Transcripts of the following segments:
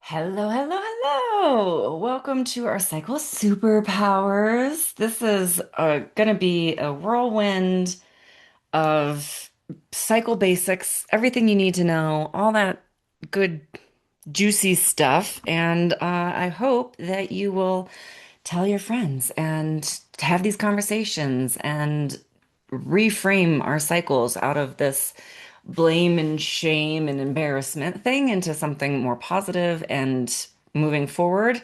Hello, hello, hello. Welcome to our cycle Superpowers. This is going to be a whirlwind of cycle basics, everything you need to know, all that good, juicy stuff. And I hope that you will tell your friends and have these conversations and reframe our cycles out of this blame and shame and embarrassment thing into something more positive and moving forward.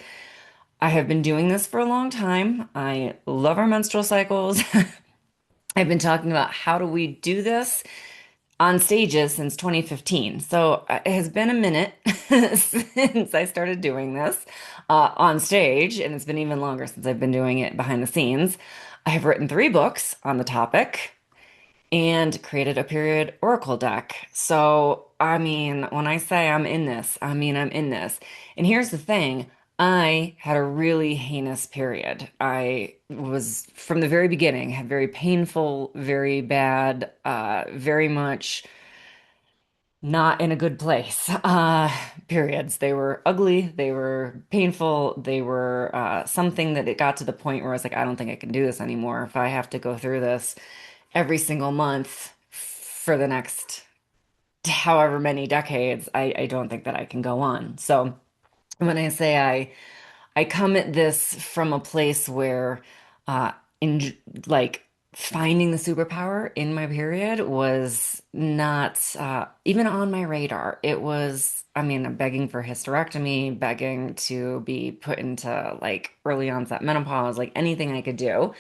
I have been doing this for a long time. I love our menstrual cycles. I've been talking about how do we do this on stages since 2015. So it has been a minute since I started doing this on stage, and it's been even longer since I've been doing it behind the scenes. I have written 3 books on the topic and created a period oracle deck. So, I mean, when I say I'm in this, I mean I'm in this. And here's the thing. I had a really heinous period. I was, from the very beginning, had very painful, very bad, very much not in a good place. Periods. They were ugly, they were painful, they were something that it got to the point where I was like, I don't think I can do this anymore. If I have to go through this every single month for the next however many decades, I don't think that I can go on. So when I say I come at this from a place where in like finding the superpower in my period was not even on my radar. It was, I mean, I'm begging for hysterectomy, begging to be put into like early onset menopause, like anything I could do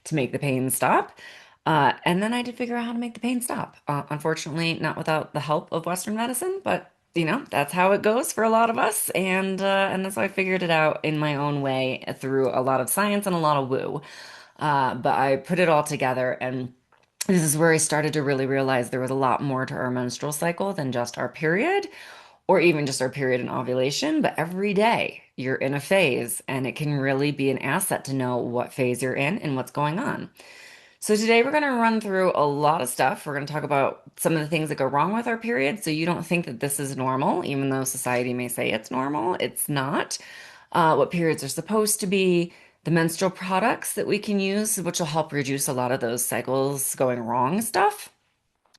to make the pain stop. And then I did figure out how to make the pain stop. Unfortunately, not without the help of Western medicine, but that's how it goes for a lot of us. And that's how I figured it out in my own way through a lot of science and a lot of woo. But I put it all together, and this is where I started to really realize there was a lot more to our menstrual cycle than just our period, or even just our period and ovulation. But every day you're in a phase, and it can really be an asset to know what phase you're in and what's going on. So today we're going to run through a lot of stuff. We're going to talk about some of the things that go wrong with our period, so you don't think that this is normal, even though society may say it's normal. It's not. What periods are supposed to be, the menstrual products that we can use, which will help reduce a lot of those cycles going wrong stuff,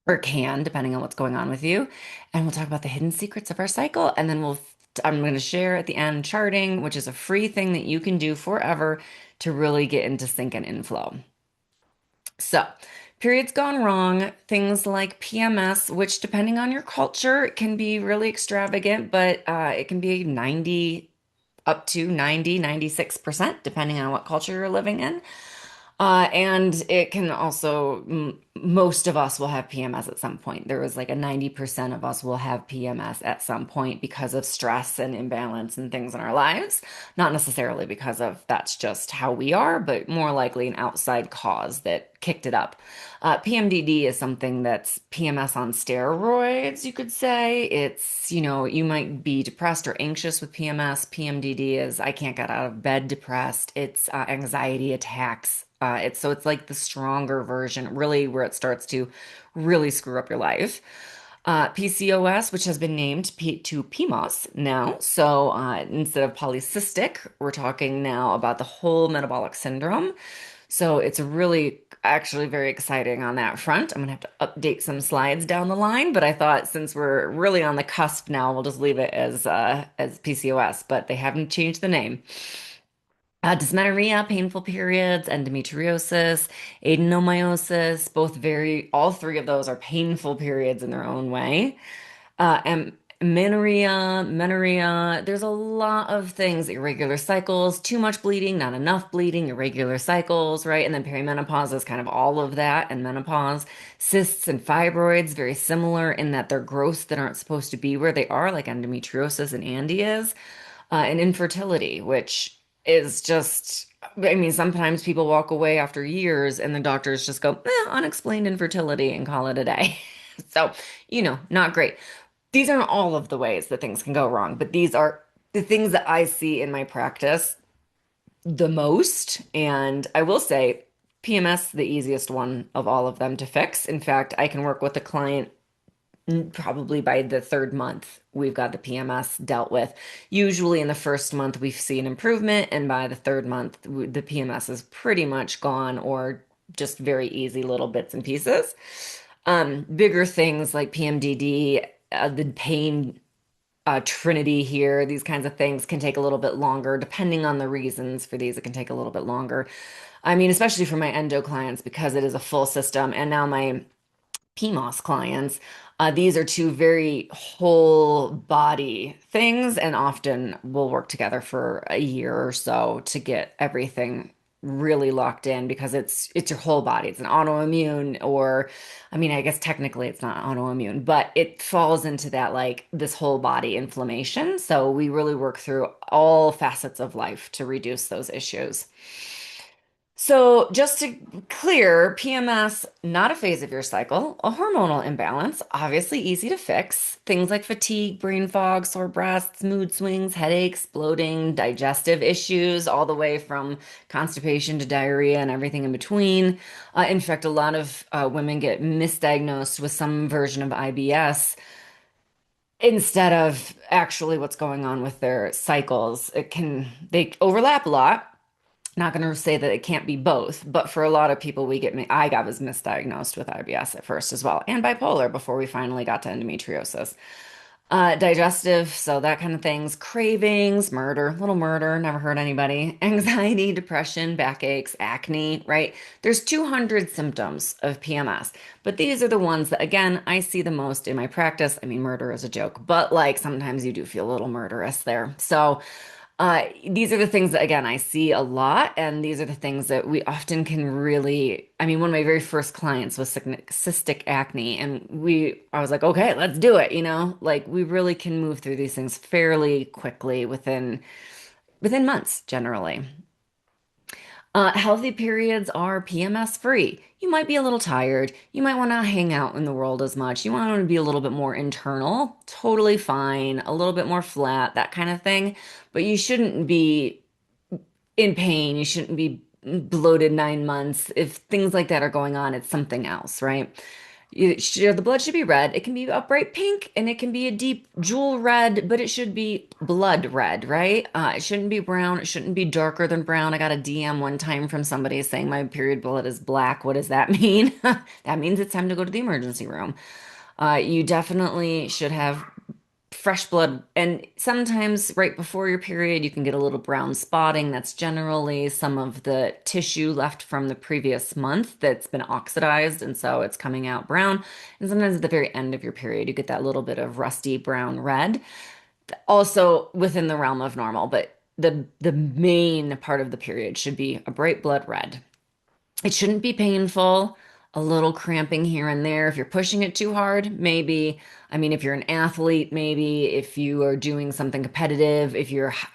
or can, depending on what's going on with you. And we'll talk about the hidden secrets of our cycle, and then I'm going to share at the end charting, which is a free thing that you can do forever to really get into sync and inflow. So, periods gone wrong, things like PMS, which depending on your culture can be really extravagant, but it can be 90 up to 96% depending on what culture you're living in. And it can also, most of us will have PMS at some point. There was like a 90% of us will have PMS at some point because of stress and imbalance and things in our lives. Not necessarily because of that's just how we are, but more likely an outside cause that kicked it up. PMDD is something that's PMS on steroids, you could say. It's, you might be depressed or anxious with PMS. PMDD is I can't get out of bed depressed. It's anxiety attacks. It's like the stronger version, really, where it starts to really screw up your life. PCOS, which has been named to PMOS now. So instead of polycystic, we're talking now about the whole metabolic syndrome. So it's really actually very exciting on that front. I'm gonna have to update some slides down the line, but I thought since we're really on the cusp now, we'll just leave it as PCOS, but they haven't changed the name. Dysmenorrhea, painful periods, endometriosis, adenomyosis, all three of those are painful periods in their own way. And menorrhea, there's a lot of things, irregular cycles, too much bleeding, not enough bleeding, irregular cycles, right? And then perimenopause is kind of all of that, and menopause. Cysts and fibroids, very similar in that they're growths that aren't supposed to be where they are, like endometriosis and Andy is. And infertility, which is just, I mean, sometimes people walk away after years and the doctors just go, unexplained infertility and call it a day. So, not great. These aren't all of the ways that things can go wrong, but these are the things that I see in my practice the most. And I will say, PMS, the easiest one of all of them to fix. In fact, I can work with a client probably by the third month, we've got the PMS dealt with. Usually in the first month, we see an improvement, and by the third month, the PMS is pretty much gone or just very easy little bits and pieces. Bigger things like PMDD, the pain trinity here, these kinds of things can take a little bit longer, depending on the reasons for these. It can take a little bit longer. I mean, especially for my endo clients because it is a full system, and now my PMOS clients. These are two very whole body things, and often we'll work together for a year or so to get everything really locked in because it's your whole body. It's an autoimmune, or I mean, I guess technically it's not autoimmune, but it falls into that like this whole body inflammation. So we really work through all facets of life to reduce those issues. So, just to clear, PMS, not a phase of your cycle, a hormonal imbalance, obviously easy to fix. Things like fatigue, brain fog, sore breasts, mood swings, headaches, bloating, digestive issues, all the way from constipation to diarrhea and everything in between. In fact, a lot of women get misdiagnosed with some version of IBS instead of actually what's going on with their cycles. They overlap a lot. Not going to say that it can't be both, but for a lot of people, I got was misdiagnosed with IBS at first as well, and bipolar before we finally got to endometriosis. Digestive, so that kind of things, cravings, little murder, never hurt anybody, anxiety, depression, backaches, acne, right? There's 200 symptoms of PMS, but these are the ones that, again, I see the most in my practice. I mean, murder is a joke, but like sometimes you do feel a little murderous there. So, these are the things that, again, I see a lot, and these are the things that we often can really. I mean, one of my very first clients was cystic acne, and I was like, okay, let's do it. Like we really can move through these things fairly quickly within months, generally. Healthy periods are PMS free. You might be a little tired. You might want to hang out in the world as much. You want to be a little bit more internal. Totally fine. A little bit more flat, that kind of thing. But you shouldn't be in pain. You shouldn't be bloated 9 months. If things like that are going on, it's something else, right? The blood should be red. It can be a bright pink and it can be a deep jewel red, but it should be blood red, right? It shouldn't be brown. It shouldn't be darker than brown. I got a DM one time from somebody saying my period blood is black. What does that mean? That means it's time to go to the emergency room. You definitely should have fresh blood. And sometimes right before your period, you can get a little brown spotting. That's generally some of the tissue left from the previous month that's been oxidized. And so it's coming out brown. And sometimes at the very end of your period, you get that little bit of rusty brown red, also within the realm of normal. But the main part of the period should be a bright blood red. It shouldn't be painful, a little cramping here and there. If you're pushing it too hard, maybe. I mean, if you're an athlete, maybe. If you are doing something competitive,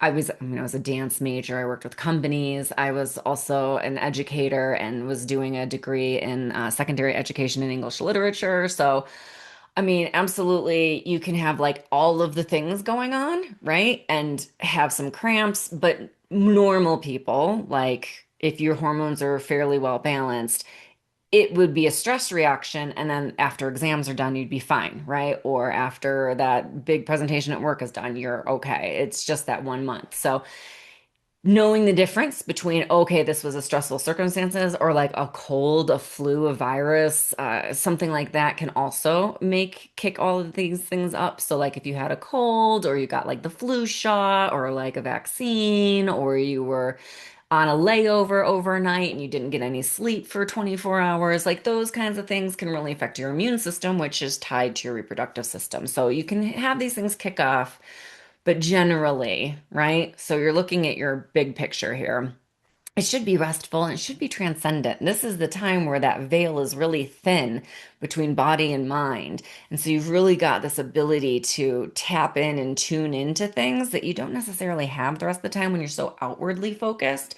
I was a dance major. I worked with companies. I was also an educator and was doing a degree in secondary education in English literature. So, I mean, absolutely, you can have like all of the things going on, right? And have some cramps, but normal people, like if your hormones are fairly well balanced, it would be a stress reaction. And then after exams are done, you'd be fine, right? Or after that big presentation at work is done, you're okay. It's just that 1 month. So knowing the difference between, okay, this was a stressful circumstances or like a cold, a flu, a virus, something like that can also kick all of these things up. So like if you had a cold or you got like the flu shot or like a vaccine or you were on a layover overnight and you didn't get any sleep for 24 hours, like those kinds of things can really affect your immune system, which is tied to your reproductive system. So you can have these things kick off, but generally, right? So you're looking at your big picture here. It should be restful and it should be transcendent. This is the time where that veil is really thin between body and mind. And so you've really got this ability to tap in and tune into things that you don't necessarily have the rest of the time when you're so outwardly focused.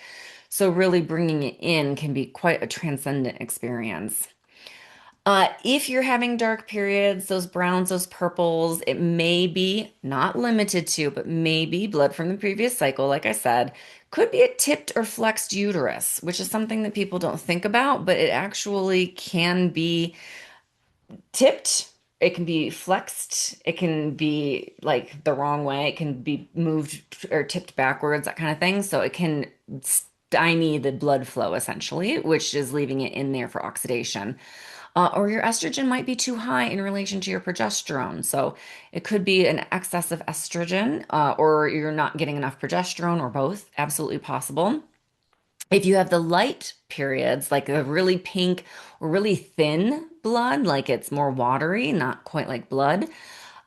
So really bringing it in can be quite a transcendent experience. If you're having dark periods, those browns, those purples, it may be not limited to, but maybe blood from the previous cycle, like I said, could be a tipped or flexed uterus, which is something that people don't think about, but it actually can be tipped. it can be flexed, it can be like the wrong way, it can be moved or tipped backwards, that kind of thing. So it can stymie the blood flow essentially, which is leaving it in there for oxidation. Or your estrogen might be too high in relation to your progesterone. So it could be an excess of estrogen, or you're not getting enough progesterone, or both. Absolutely possible. If you have the light periods, like a really pink or really thin blood, like it's more watery, not quite like blood,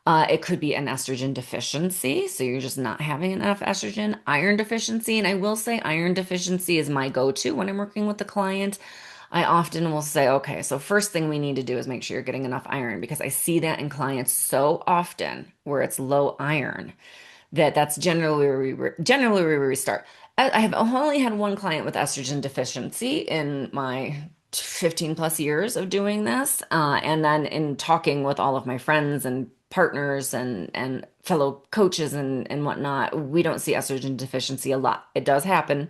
it could be an estrogen deficiency. So you're just not having enough estrogen, iron deficiency. And I will say iron deficiency is my go-to when I'm working with the client. I often will say, okay, so first thing we need to do is make sure you're getting enough iron because I see that in clients so often where it's low iron that's generally where we start. I have only had one client with estrogen deficiency in my 15 plus years of doing this. And then in talking with all of my friends and partners and fellow coaches and whatnot, we don't see estrogen deficiency a lot. It does happen,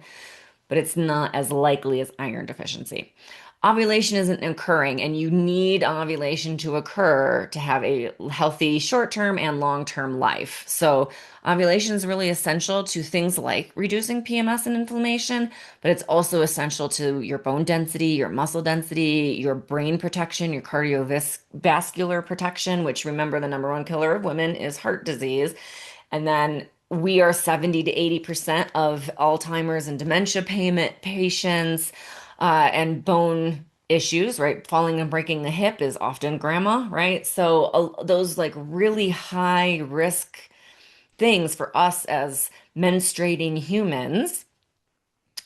but it's not as likely as iron deficiency. Ovulation isn't occurring, and you need ovulation to occur to have a healthy short-term and long-term life. So, ovulation is really essential to things like reducing PMS and inflammation, but it's also essential to your bone density, your muscle density, your brain protection, your cardiovascular protection, which remember the number one killer of women is heart disease. And then we are 70 to 80% of Alzheimer's and dementia payment patients, and bone issues, right? Falling and breaking the hip is often grandma, right? So those like really high risk things for us as menstruating humans,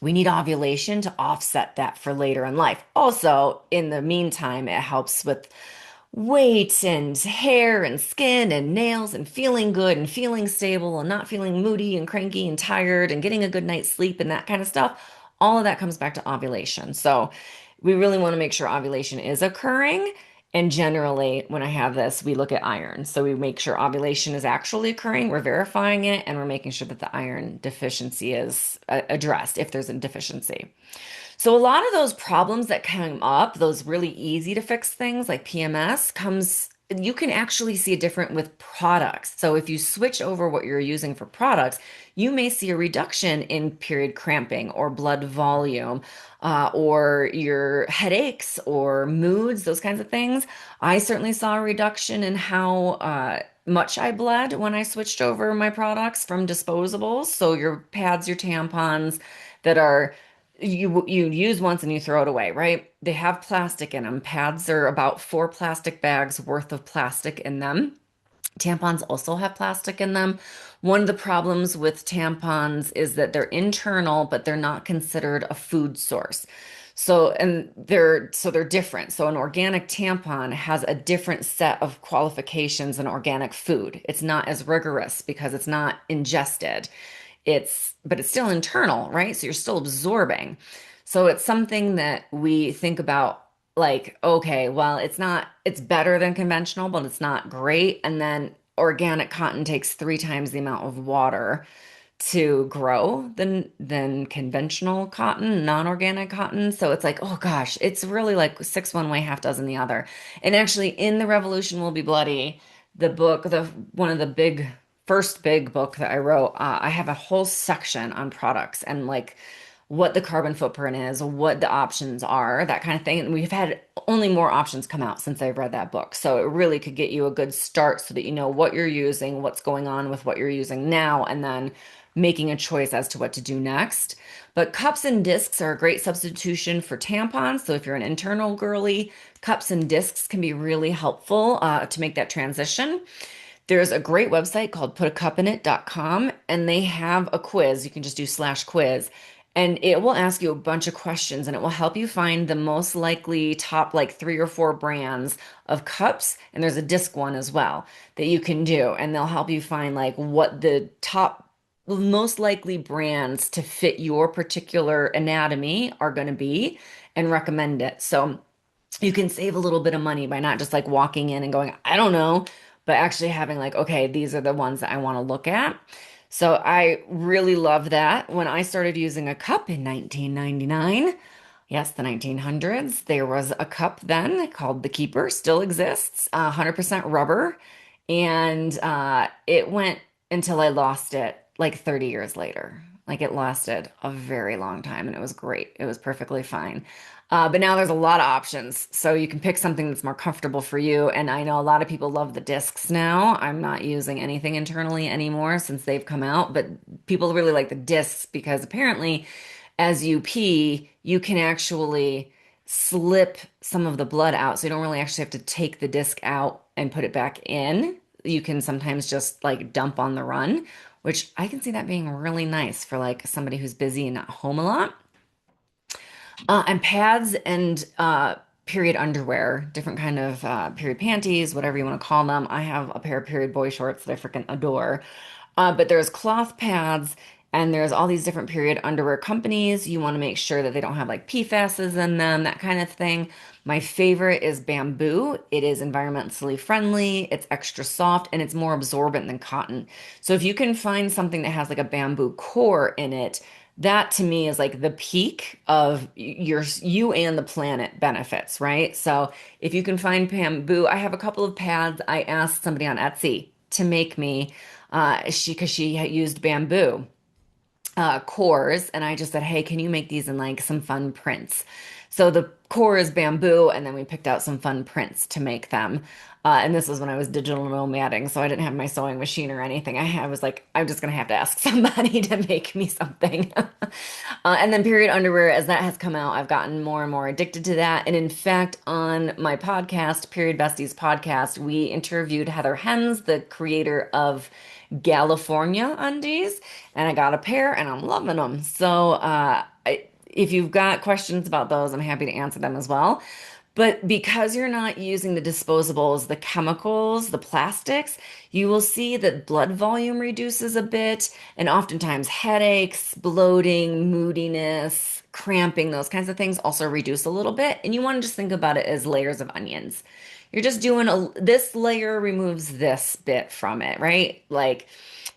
we need ovulation to offset that for later in life. Also, in the meantime, it helps with weight and hair and skin and nails and feeling good and feeling stable and not feeling moody and cranky and tired and getting a good night's sleep and that kind of stuff. All of that comes back to ovulation. So we really want to make sure ovulation is occurring. And generally, when I have this, we look at iron. So we make sure ovulation is actually occurring, we're verifying it, and we're making sure that the iron deficiency is addressed if there's a deficiency. So a lot of those problems that come up, those really easy to fix things like PMS you can actually see it different with products. So if you switch over what you're using for products, you may see a reduction in period cramping or blood volume, or your headaches or moods, those kinds of things. I certainly saw a reduction in how much I bled when I switched over my products from disposables. So your pads, your tampons that are you use once and you throw it away, right? They have plastic in them. Pads are about 4 plastic bags worth of plastic in them. Tampons also have plastic in them. One of the problems with tampons is that they're internal, but they're not considered a food source. So they're different. So an organic tampon has a different set of qualifications than organic food. It's not as rigorous because it's not ingested. But it's still internal, right? So you're still absorbing. So it's something that we think about like, okay, well, it's better than conventional, but it's not great. And then organic cotton takes 3 times the amount of water to grow than conventional cotton, non-organic cotton. So it's like, oh gosh, it's really like six one way, half dozen the other. And actually, in The Revolution Will Be Bloody, the book, the one of the first big book that I wrote, I have a whole section on products and like what the carbon footprint is, what the options are, that kind of thing. And we've had only more options come out since I've read that book. So it really could get you a good start so that you know what you're using, what's going on with what you're using now, and then making a choice as to what to do next. But cups and discs are a great substitution for tampons. So if you're an internal girly, cups and discs can be really helpful to make that transition. There's a great website called putacupinit.com, and they have a quiz. You can just do /quiz, and it will ask you a bunch of questions, and it will help you find the most likely top like 3 or 4 brands of cups. And there's a disc one as well that you can do, and they'll help you find like what the top most likely brands to fit your particular anatomy are going to be and recommend it. So you can save a little bit of money by not just like walking in and going, I don't know, but actually having like, okay, these are the ones that I want to look at. So I really love that. When I started using a cup in 1999, Yes, the 1900s. There was a cup then called the Keeper, still exists, 100% rubber. And it went until I lost it like 30 years later. Like it lasted a very long time and it was great. It was perfectly fine. But now there's a lot of options. So you can pick something that's more comfortable for you. And I know a lot of people love the discs now. I'm not using anything internally anymore since they've come out, but people really like the discs because apparently as you pee, you can actually slip some of the blood out. So you don't really actually have to take the disc out and put it back in. You can sometimes just like dump on the run, which I can see that being really nice for like somebody who's busy and not home a lot. And pads and period underwear, different kind of period panties, whatever you want to call them. I have a pair of period boy shorts that I freaking adore. But there's cloth pads and there's all these different period underwear companies. You want to make sure that they don't have like PFASs in them, that kind of thing. My favorite is bamboo. It is environmentally friendly, it's extra soft, and it's more absorbent than cotton. So if you can find something that has like a bamboo core in it, that to me is like the peak of you and the planet benefits, right? So if you can find bamboo, I have a couple of pads. I asked somebody on Etsy to make me because she had used bamboo cores, and I just said, "Hey, can you make these in like some fun prints?" So the core is bamboo, and then we picked out some fun prints to make them. And this was when I was digital nomading, so I didn't have my sewing machine or anything. I was like, I'm just gonna have to ask somebody to make me something. And then period underwear, as that has come out, I've gotten more and more addicted to that. And in fact, on my podcast, Period Besties podcast, we interviewed Heather Hems, the creator of California undies, and I got a pair and I'm loving them. So, if you've got questions about those, I'm happy to answer them as well. But because you're not using the disposables, the chemicals, the plastics, you will see that blood volume reduces a bit, and oftentimes headaches, bloating, moodiness, cramping, those kinds of things also reduce a little bit. And you want to just think about it as layers of onions. You're just doing this layer removes this bit from it, right? Like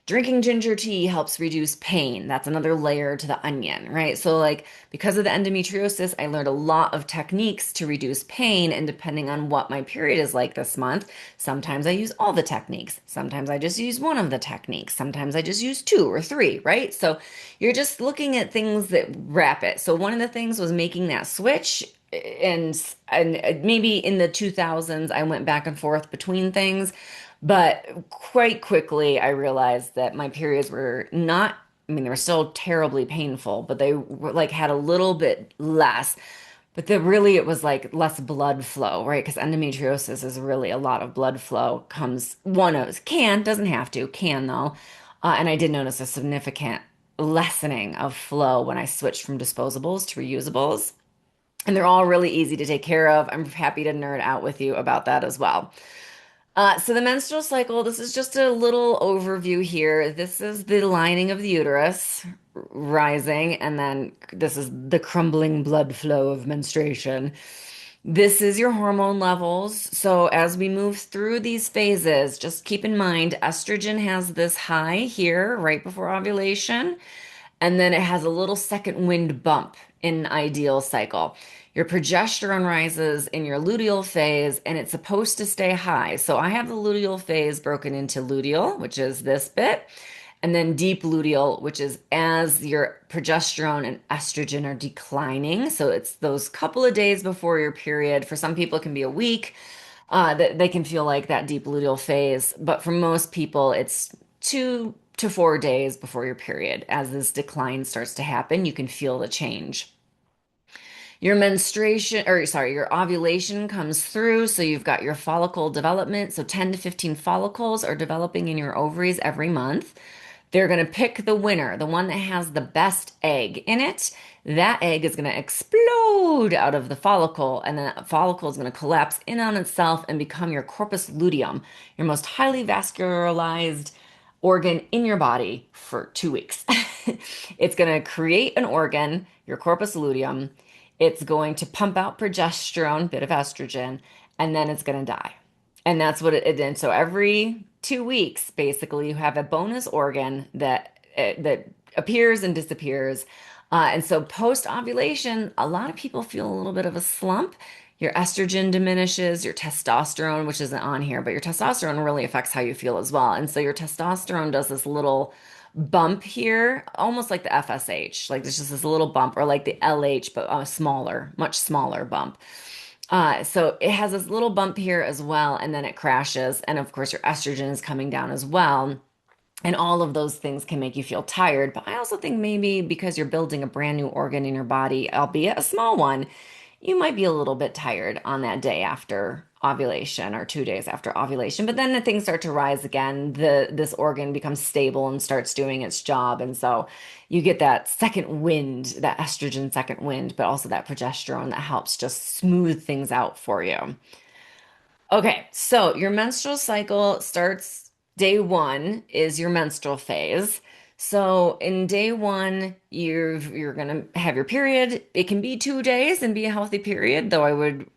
drinking ginger tea helps reduce pain. That's another layer to the onion, right? So, like, because of the endometriosis, I learned a lot of techniques to reduce pain. And depending on what my period is like this month, sometimes I use all the techniques. Sometimes I just use one of the techniques. Sometimes I just use two or three, right? So, you're just looking at things that wrap it. So, one of the things was making that switch. And maybe in the 2000s, I went back and forth between things. But quite quickly, I realized that my periods were not, I mean, they were still terribly painful, but they were like had a little bit less. But really, it was like less blood flow, right? Because endometriosis is really a lot of blood flow comes, one of, can, doesn't have to, can though. And I did notice a significant lessening of flow when I switched from disposables to reusables. And they're all really easy to take care of. I'm happy to nerd out with you about that as well. So the menstrual cycle, this is just a little overview here. This is the lining of the uterus rising, and then this is the crumbling blood flow of menstruation. This is your hormone levels. So as we move through these phases, just keep in mind estrogen has this high here right before ovulation. And then it has a little second wind bump in an ideal cycle. Your progesterone rises in your luteal phase and it's supposed to stay high. So I have the luteal phase broken into luteal, which is this bit, and then deep luteal, which is as your progesterone and estrogen are declining. So it's those couple of days before your period. For some people, it can be a week that they can feel like that deep luteal phase. But for most people, it's 2 to 4 days before your period. As this decline starts to happen, you can feel the change. Your menstruation, or sorry, your ovulation comes through. So you've got your follicle development. So 10 to 15 follicles are developing in your ovaries every month. They're going to pick the winner, the one that has the best egg in it. That egg is going to explode out of the follicle, and then that follicle is going to collapse in on itself and become your corpus luteum, your most highly vascularized organ in your body for 2 weeks. It's going to create an organ, your corpus luteum. It's going to pump out progesterone, bit of estrogen, and then it's going to die. And that's what it did. So every 2 weeks, basically, you have a bonus organ that appears and disappears. And so post ovulation, a lot of people feel a little bit of a slump. Your estrogen diminishes, your testosterone, which isn't on here, but your testosterone really affects how you feel as well. And so your testosterone does this little bump here, almost like the FSH, like there's just this little bump, or like the LH, but a smaller, much smaller bump. So it has this little bump here as well, and then it crashes. And of course, your estrogen is coming down as well. And all of those things can make you feel tired. But I also think maybe because you're building a brand new organ in your body, albeit a small one, you might be a little bit tired on that day after ovulation or 2 days after ovulation. But then the things start to rise again. This organ becomes stable and starts doing its job. And so you get that second wind, that estrogen second wind, but also that progesterone that helps just smooth things out for you. Okay, so your menstrual cycle starts day one is your menstrual phase. So in day one, you're gonna have your period. It can be 2 days and be a healthy period, though I would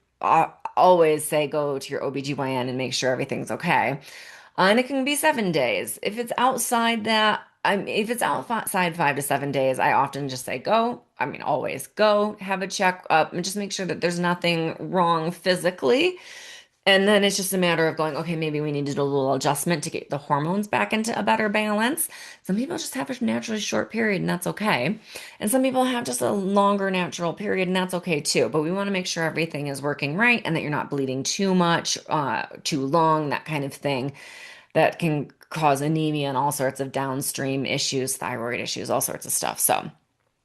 always say go to your OBGYN and make sure everything's okay. And it can be 7 days. If it's outside that, if it's outside 5 to 7 days, I often just say go. I mean, always go, have a check up, and just make sure that there's nothing wrong physically. And then it's just a matter of going, okay, maybe we need to do a little adjustment to get the hormones back into a better balance. Some people just have a naturally short period, and that's okay. And some people have just a longer natural period, and that's okay too. But we want to make sure everything is working right and that you're not bleeding too much, too long, that kind of thing that can cause anemia and all sorts of downstream issues, thyroid issues, all sorts of stuff. So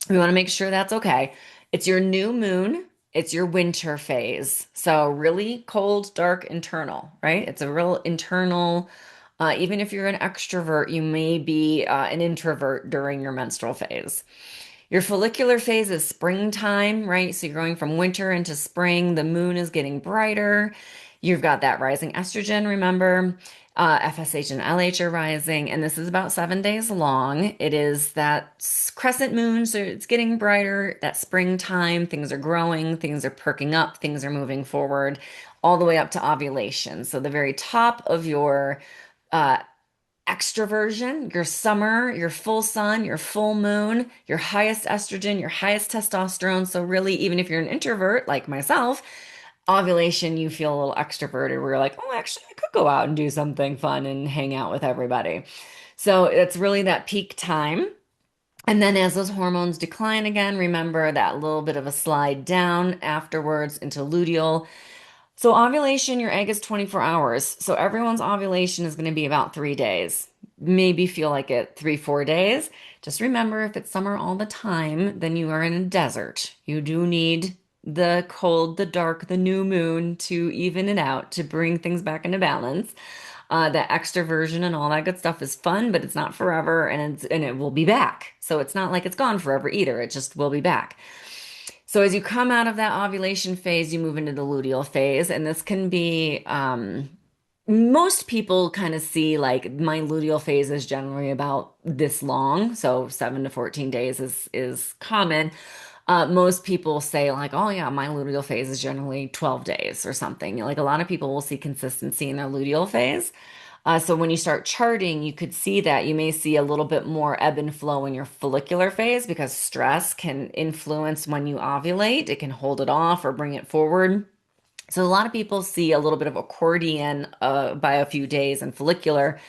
we want to make sure that's okay. It's your new moon. It's your winter phase. So really cold, dark, internal, right? It's a real internal, even if you're an extrovert, you may be an introvert during your menstrual phase. Your follicular phase is springtime, right? So you're going from winter into spring. The moon is getting brighter. You've got that rising estrogen, remember? FSH and LH are rising, and this is about 7 days long. It is that crescent moon, so it's getting brighter, that springtime. Things are growing, things are perking up, things are moving forward, all the way up to ovulation. So the very top of your uh, extroversion, your summer, your full sun, your full moon, your highest estrogen, your highest testosterone. So, really, even if you're an introvert like myself, ovulation, you feel a little extroverted where you're like, oh, actually, I could go out and do something fun and hang out with everybody. So, it's really that peak time. And then as those hormones decline again, remember that little bit of a slide down afterwards into luteal. So ovulation, your egg is 24 hours. So everyone's ovulation is going to be about 3 days. Maybe feel like it 3, 4 days. Just remember, if it's summer all the time, then you are in a desert. You do need the cold, the dark, the new moon to even it out, to bring things back into balance. The extroversion and all that good stuff is fun, but it's not forever, and it will be back. So it's not like it's gone forever either. It just will be back. So as you come out of that ovulation phase, you move into the luteal phase, and this can be most people kind of see like my luteal phase is generally about this long, so 7 to 14 days is common. Most people say like, oh yeah, my luteal phase is generally 12 days or something. Like a lot of people will see consistency in their luteal phase. So when you start charting, you could see that you may see a little bit more ebb and flow in your follicular phase because stress can influence when you ovulate. It can hold it off or bring it forward. So a lot of people see a little bit of accordion by a few days, and follicular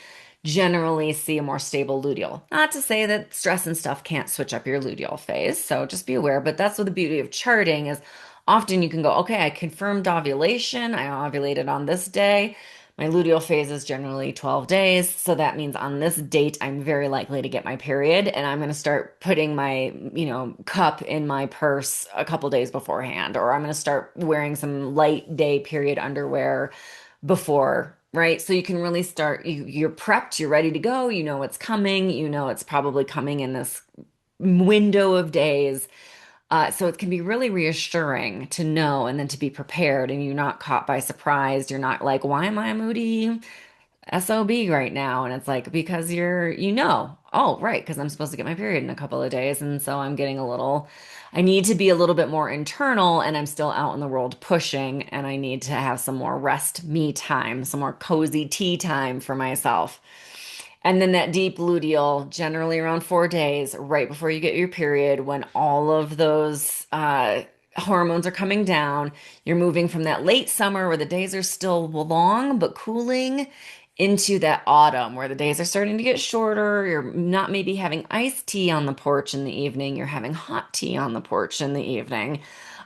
generally see a more stable luteal. Not to say that stress and stuff can't switch up your luteal phase, so just be aware. But that's what the beauty of charting is. Often you can go, okay, I confirmed ovulation. I ovulated on this day. My luteal phase is generally 12 days. So that means on this date, I'm very likely to get my period. And I'm going to start putting my, cup in my purse a couple days beforehand. Or I'm going to start wearing some light day period underwear before, right? So you can really start, you're prepped, you're ready to go. You know it's coming. You know it's probably coming in this window of days. So it can be really reassuring to know and then to be prepared, and you're not caught by surprise. You're not like, why am I moody SOB right now? And it's like, because oh, right, because I'm supposed to get my period in a couple of days. And so I need to be a little bit more internal, and I'm still out in the world pushing, and I need to have some more rest me time, some more cozy tea time for myself. And then that deep luteal, generally around 4 days, right before you get your period, when all of those hormones are coming down, you're moving from that late summer where the days are still long but cooling into that autumn where the days are starting to get shorter. You're not maybe having iced tea on the porch in the evening, you're having hot tea on the porch in the evening.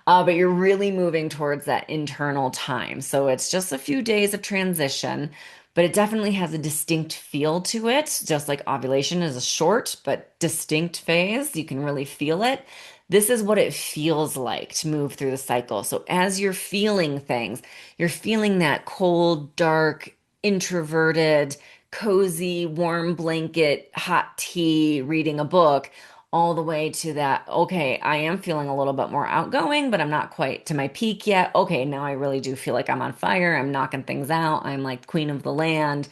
But you're really moving towards that internal time. So it's just a few days of transition, but it definitely has a distinct feel to it. Just like ovulation is a short but distinct phase, you can really feel it. This is what it feels like to move through the cycle. So as you're feeling things, you're feeling that cold, dark, introverted, cozy, warm blanket, hot tea, reading a book, all the way to that, okay, I am feeling a little bit more outgoing, but I'm not quite to my peak yet. Okay, now I really do feel like I'm on fire. I'm knocking things out. I'm like queen of the land.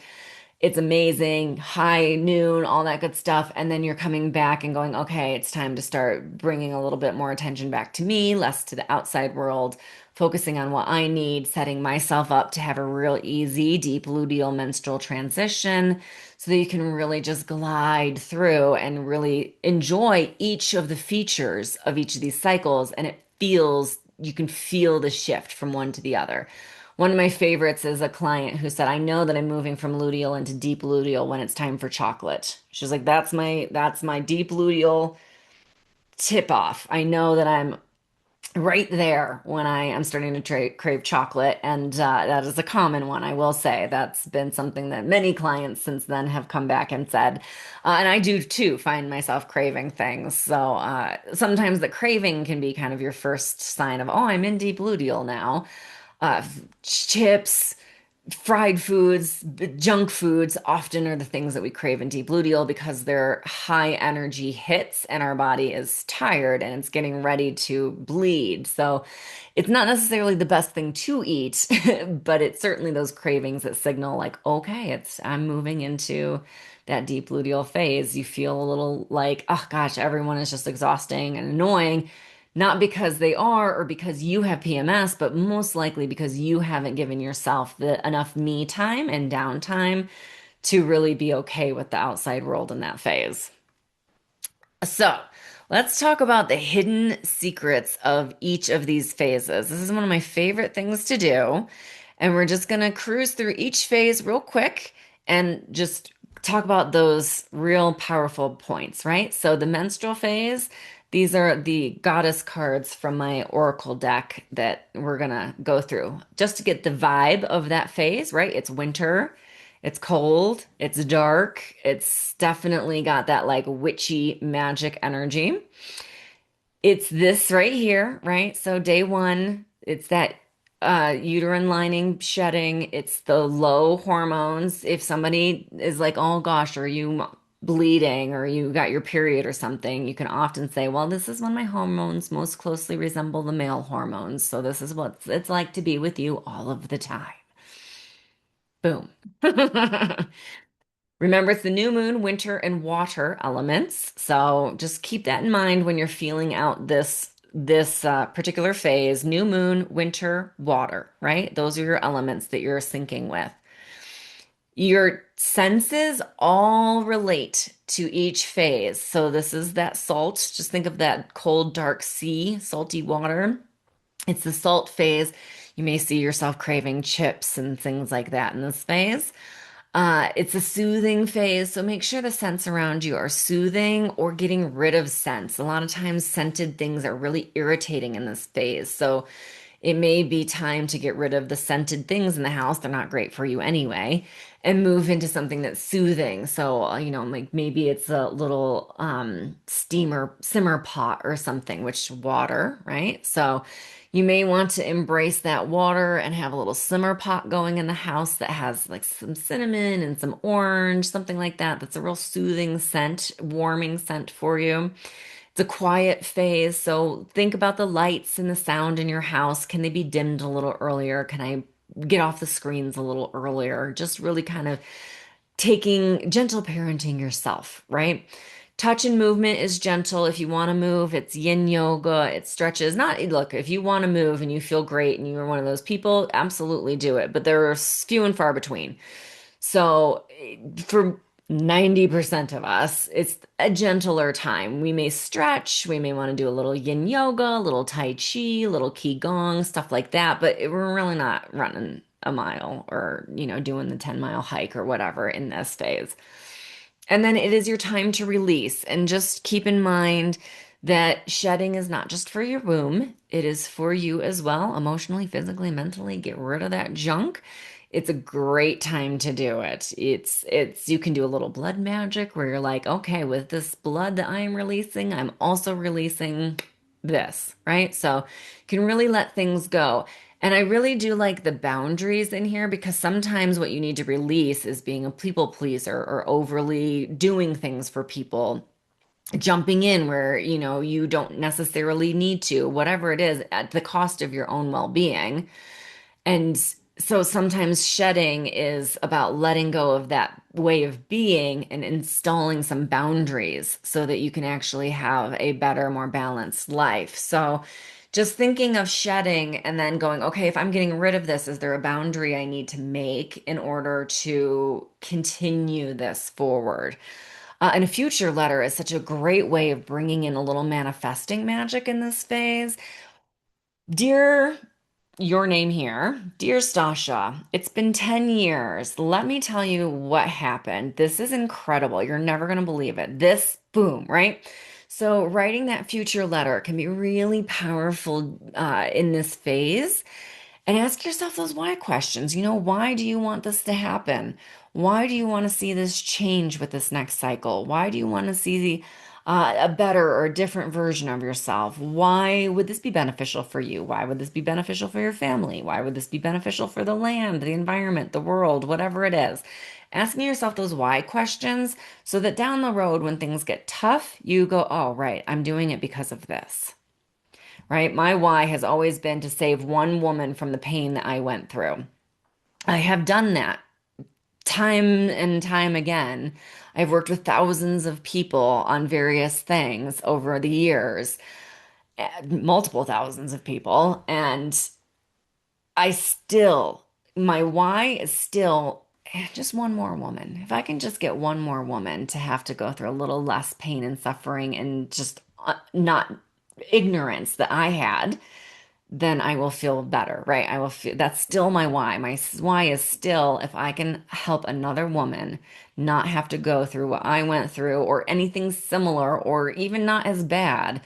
It's amazing, high noon, all that good stuff. And then you're coming back and going, okay, it's time to start bringing a little bit more attention back to me, less to the outside world, focusing on what I need, setting myself up to have a real easy, deep luteal menstrual transition so that you can really just glide through and really enjoy each of the features of each of these cycles. And it feels, you can feel the shift from one to the other. One of my favorites is a client who said, I know that I'm moving from luteal into deep luteal when it's time for chocolate. She's like, that's my deep luteal tip off. I know that I'm right there when I am starting to crave chocolate. And that is a common one, I will say. That's been something that many clients since then have come back and said. And I do too find myself craving things. So sometimes the craving can be kind of your first sign of, oh, I'm in deep luteal now. Chips, fried foods, junk foods often are the things that we crave in deep luteal because they're high energy hits and our body is tired and it's getting ready to bleed. So it's not necessarily the best thing to eat, but it's certainly those cravings that signal like, okay, I'm moving into that deep luteal phase. You feel a little like, oh gosh, everyone is just exhausting and annoying. Not because they are or because you have PMS, but most likely because you haven't given yourself the enough me time and downtime to really be okay with the outside world in that phase. So, let's talk about the hidden secrets of each of these phases. This is one of my favorite things to do. And we're just going to cruise through each phase real quick and just talk about those real powerful points, right? So, the menstrual phase, these are the goddess cards from my oracle deck that we're going to go through just to get the vibe of that phase, right? It's winter. It's cold, it's dark, it's definitely got that like witchy magic energy. It's this right here, right? So day one, it's that uterine lining shedding, it's the low hormones. If somebody is like, oh gosh, are you bleeding or you got your period or something, you can often say, well, this is when my hormones most closely resemble the male hormones. So this is what it's like to be with you all of the time. Boom. Remember, it's the new moon, winter, and water elements. So just keep that in mind when you're feeling out this particular phase. New moon, winter, water, right? Those are your elements that you're syncing with. Your senses all relate to each phase. So this is that salt. Just think of that cold, dark sea, salty water. It's the salt phase. You may see yourself craving chips and things like that in this phase. It's a soothing phase, so make sure the scents around you are soothing or getting rid of scents. A lot of times, scented things are really irritating in this phase. So it may be time to get rid of the scented things in the house. They're not great for you anyway, and move into something that's soothing. So, like maybe it's a little steamer simmer pot or something, which water, right? So you may want to embrace that water and have a little simmer pot going in the house that has like some cinnamon and some orange, something like that. That's a real soothing scent, warming scent for you. It's a quiet phase, so think about the lights and the sound in your house. Can they be dimmed a little earlier? Can I get off the screens a little earlier? Just really kind of taking gentle parenting yourself, right? Touch and movement is gentle. If you want to move, it's yin yoga, it stretches. Not, look, if you want to move and you feel great and you're one of those people, absolutely do it. But there are few and far between. So for 90% of us, it's a gentler time. We may stretch, we may want to do a little yin yoga, a little tai chi, a little qigong, stuff like that, but we're really not running a mile or, doing the 10-mile hike or whatever in this phase. And then it is your time to release. And just keep in mind that shedding is not just for your womb, it is for you as well, emotionally, physically, mentally. Get rid of that junk. It's a great time to do it. You can do a little blood magic where you're like, okay, with this blood that I'm releasing, I'm also releasing this, right? So you can really let things go. And I really do like the boundaries in here because sometimes what you need to release is being a people pleaser or overly doing things for people, jumping in where, you don't necessarily need to, whatever it is, at the cost of your own well-being. And so sometimes shedding is about letting go of that way of being and installing some boundaries so that you can actually have a better, more balanced life. So just thinking of shedding and then going, okay, if I'm getting rid of this, is there a boundary I need to make in order to continue this forward? And a future letter is such a great way of bringing in a little manifesting magic in this phase. Dear your name here. Dear Stasha, it's been 10 years. Let me tell you what happened. This is incredible. You're never going to believe it. This, boom, right? So, writing that future letter can be really powerful in this phase. And ask yourself those why questions. Why do you want this to happen? Why do you want to see this change with this next cycle? Why do you want to see a better or a different version of yourself? Why would this be beneficial for you? Why would this be beneficial for your family? Why would this be beneficial for the land, the environment, the world, whatever it is? Asking yourself those why questions so that down the road, when things get tough, you go, oh, right, I'm doing it because of this, right? My why has always been to save one woman from the pain that I went through. I have done that time and time again. I've worked with thousands of people on various things over the years, multiple thousands of people, and I still, my why is still just one more woman. If I can just get one more woman to have to go through a little less pain and suffering and just not ignorance that I had, then I will feel better, right? I will feel that's still my why. My why is still if I can help another woman not have to go through what I went through or anything similar or even not as bad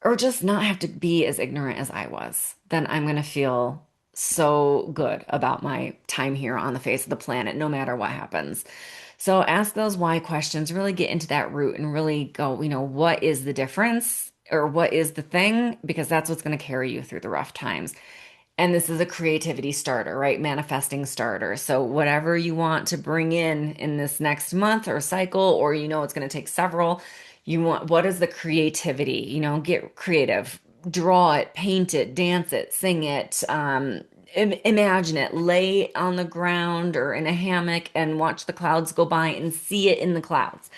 or just not have to be as ignorant as I was, then I'm going to feel so good about my time here on the face of the planet, no matter what happens. So ask those why questions, really get into that root and really go, what is the difference or what is the thing? Because that's what's going to carry you through the rough times. And this is a creativity starter, right? Manifesting starter. So whatever you want to bring in this next month or cycle, or it's going to take several, what is the creativity? Get creative, draw it, paint it, dance it, sing it, imagine it, lay on the ground or in a hammock and watch the clouds go by and see it in the clouds.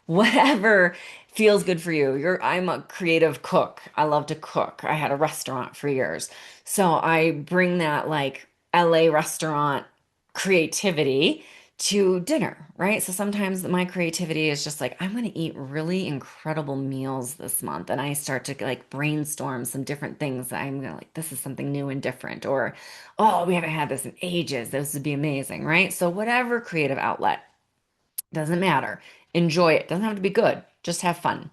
Whatever feels good for you. I'm a creative cook. I love to cook. I had a restaurant for years. So I bring that like LA restaurant creativity to dinner, right? So sometimes my creativity is just like, I'm going to eat really incredible meals this month. And I start to like brainstorm some different things that I'm going to like, this is something new and different. Or, oh, we haven't had this in ages. This would be amazing, right? So whatever creative outlet, doesn't matter. Enjoy it. Doesn't have to be good. Just have fun.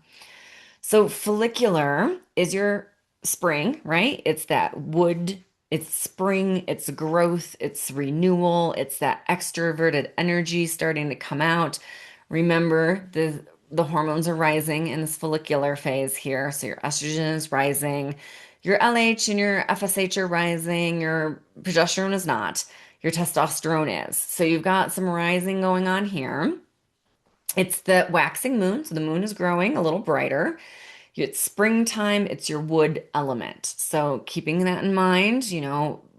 So follicular is your spring, right? It's that wood, it's spring, it's growth, it's renewal, it's that extroverted energy starting to come out. Remember, the hormones are rising in this follicular phase here. So your estrogen is rising, your LH and your FSH are rising, your progesterone is not, your testosterone is. So you've got some rising going on here. It's the waxing moon, so the moon is growing a little brighter. It's springtime, it's your wood element. So, keeping that in mind,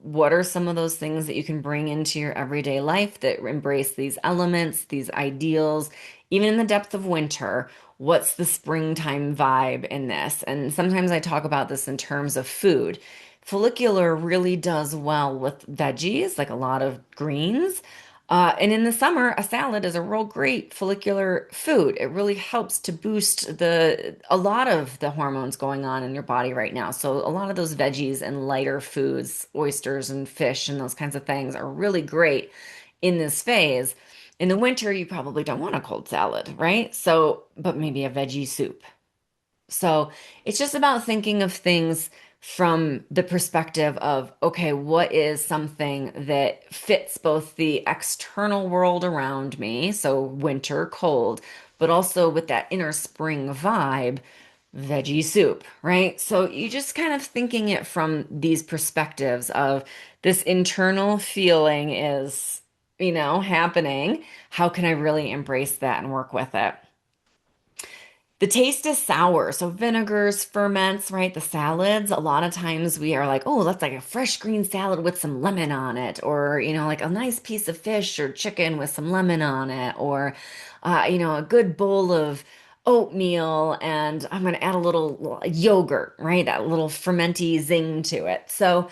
what are some of those things that you can bring into your everyday life that embrace these elements, these ideals, even in the depth of winter? What's the springtime vibe in this? And sometimes I talk about this in terms of food. Follicular really does well with veggies, like a lot of greens. And in the summer, a salad is a real great follicular food. It really helps to boost a lot of the hormones going on in your body right now. So a lot of those veggies and lighter foods, oysters and fish and those kinds of things are really great in this phase. In the winter, you probably don't want a cold salad, right? So, but maybe a veggie soup. So it's just about thinking of things from the perspective of, okay, what is something that fits both the external world around me, so winter, cold, but also with that inner spring vibe, veggie soup, right? So you just kind of thinking it from these perspectives of this internal feeling is, happening. How can I really embrace that and work with it? The taste is sour. So vinegars, ferments, right? The salads, a lot of times we are like, oh, that's like a fresh green salad with some lemon on it, or, like a nice piece of fish or chicken with some lemon on it, or, a good bowl of oatmeal, and I'm going to add a little yogurt, right? That little fermenty zing to it. So,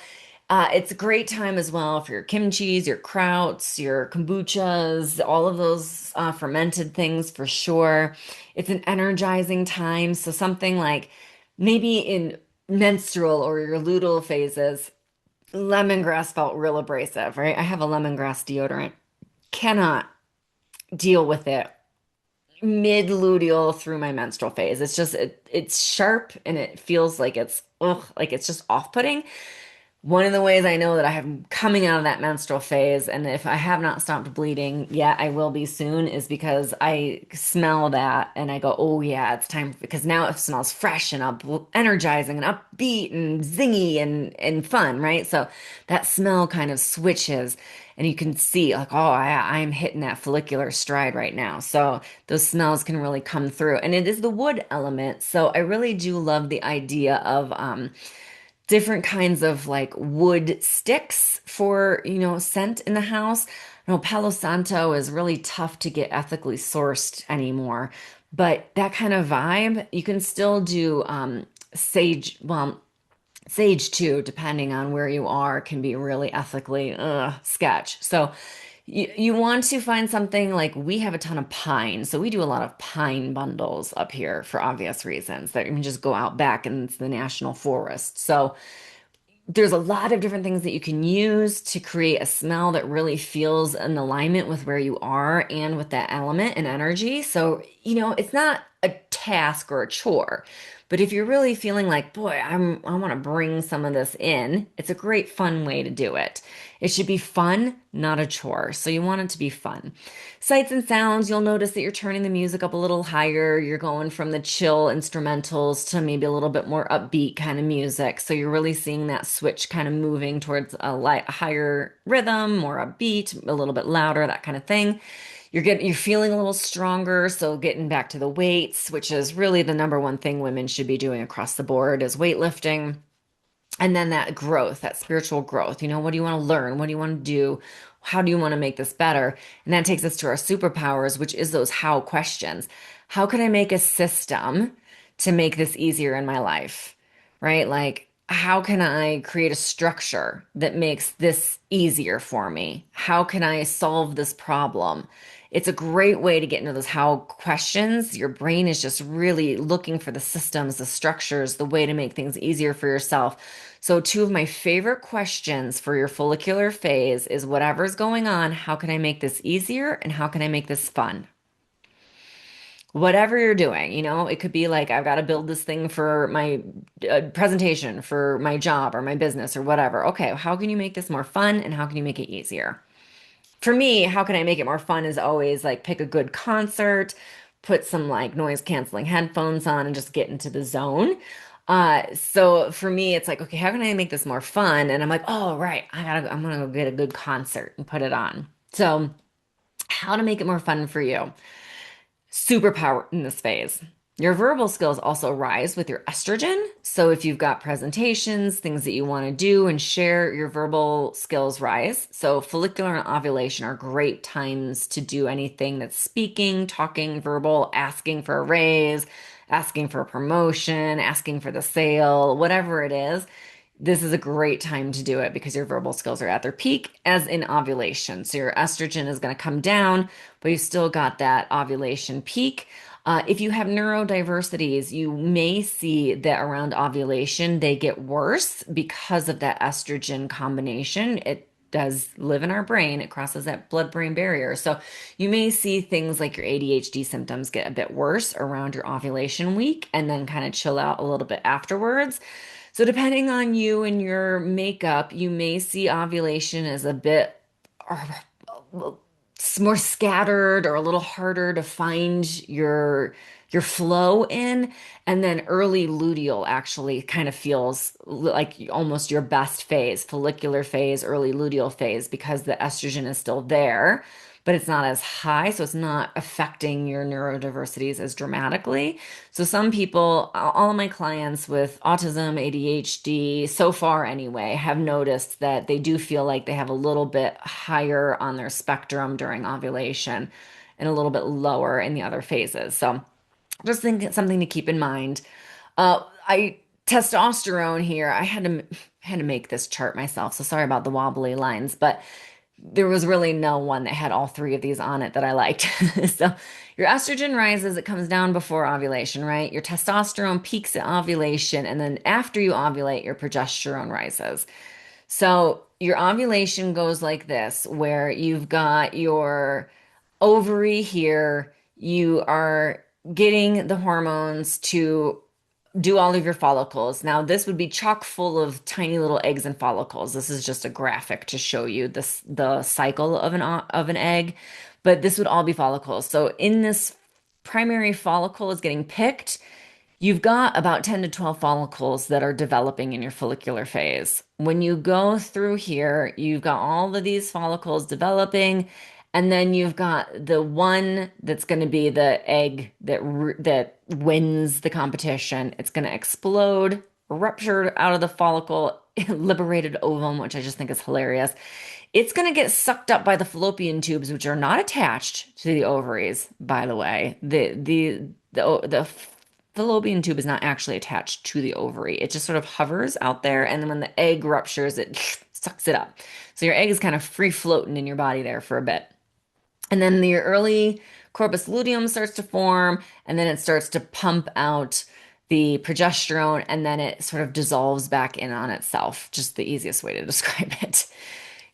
it's a great time as well for your kimchis, your krauts, your kombuchas, all of those fermented things for sure. It's an energizing time. So something like maybe in menstrual or your luteal phases, lemongrass felt real abrasive, right? I have a lemongrass deodorant. Cannot deal with it mid-luteal through my menstrual phase. It's sharp and it feels like it's just off-putting. One of the ways I know that I am coming out of that menstrual phase, and if I have not stopped bleeding yet, I will be soon, is because I smell that and I go, oh yeah, it's time because now it smells fresh and energizing and upbeat and zingy and fun, right? So that smell kind of switches, and you can see like, oh, I'm hitting that follicular stride right now. So those smells can really come through, and it is the wood element. So I really do love the idea of different kinds of like wood sticks for, scent in the house. I know Palo Santo is really tough to get ethically sourced anymore, but that kind of vibe, you can still do sage, well, sage too, depending on where you are, can be really ethically sketch. So you want to find something like we have a ton of pine. So we do a lot of pine bundles up here for obvious reasons that you can just go out back and it's the national forest. So there's a lot of different things that you can use to create a smell that really feels in alignment with where you are and with that element and energy. So, it's not a task or a chore, but if you're really feeling like, boy, I want to bring some of this in, it's a great fun way to do it. It should be fun, not a chore. So you want it to be fun. Sights and sounds, you'll notice that you're turning the music up a little higher. You're going from the chill instrumentals to maybe a little bit more upbeat kind of music. So you're really seeing that switch kind of moving towards a higher rhythm, more upbeat, a little bit louder, that kind of thing. You're feeling a little stronger, so getting back to the weights, which is really the number one thing women should be doing across the board is weightlifting. And then that growth, that spiritual growth. What do you want to learn? What do you want to do? How do you want to make this better? And that takes us to our superpowers, which is those how questions. How can I make a system to make this easier in my life? Right? Like, how can I create a structure that makes this easier for me? How can I solve this problem? It's a great way to get into those how questions. Your brain is just really looking for the systems, the structures, the way to make things easier for yourself. So, two of my favorite questions for your follicular phase is whatever's going on, how can I make this easier and how can I make this fun? Whatever you're doing, it could be like, I've got to build this thing for my presentation for my job or my business or whatever. Okay, how can you make this more fun and how can you make it easier? For me, how can I make it more fun is always like pick a good concert, put some like noise canceling headphones on and just get into the zone. So for me, it's like, okay, how can I make this more fun? And I'm like, oh, right, I'm gonna go get a good concert and put it on. So how to make it more fun for you? Superpower in this phase. Your verbal skills also rise with your estrogen. So if you've got presentations, things that you want to do and share, your verbal skills rise. So follicular and ovulation are great times to do anything that's speaking, talking, verbal, asking for a raise, asking for a promotion, asking for the sale, whatever it is. this is a great time to do it because your verbal skills are at their peak as in ovulation. So your estrogen is going to come down, but you still got that ovulation peak. If you have neurodiversities, you may see that around ovulation, they get worse because of that estrogen combination. It does live in our brain, it crosses that blood-brain barrier. So you may see things like your ADHD symptoms get a bit worse around your ovulation week and then kind of chill out a little bit afterwards. So, depending on you and your makeup, you may see ovulation as a bit more scattered or a little harder to find your flow in. And then early luteal actually kind of feels like almost your best phase, follicular phase, early luteal phase, because the estrogen is still there, but it's not as high, so it's not affecting your neurodiversities as dramatically. So some people, all of my clients with autism, ADHD, so far anyway, have noticed that they do feel like they have a little bit higher on their spectrum during ovulation and a little bit lower in the other phases. So just think it's something to keep in mind. I testosterone here. I had to make this chart myself, so sorry about the wobbly lines, but there was really no one that had all three of these on it that I liked. So your estrogen rises, it comes down before ovulation, right? Your testosterone peaks at ovulation, and then after you ovulate, your progesterone rises. So your ovulation goes like this, where you've got your ovary here, you are getting the hormones to do all of your follicles. Now, this would be chock full of tiny little eggs and follicles. This is just a graphic to show you the cycle of an egg, but this would all be follicles. So in this primary follicle is getting picked. You've got about 10 to 12 follicles that are developing in your follicular phase. When you go through here, you've got all of these follicles developing, and then you've got the one that's going to be the egg that wins the competition. It's going to explode, rupture out of the follicle, liberated ovum, which I just think is hilarious. It's going to get sucked up by the fallopian tubes, which are not attached to the ovaries, by the way. The fallopian tube is not actually attached to the ovary. It just sort of hovers out there, and then when the egg ruptures, it sucks it up. So your egg is kind of free floating in your body there for a bit. And then the early corpus luteum starts to form, and then it starts to pump out the progesterone, and then it sort of dissolves back in on itself. Just the easiest way to describe it.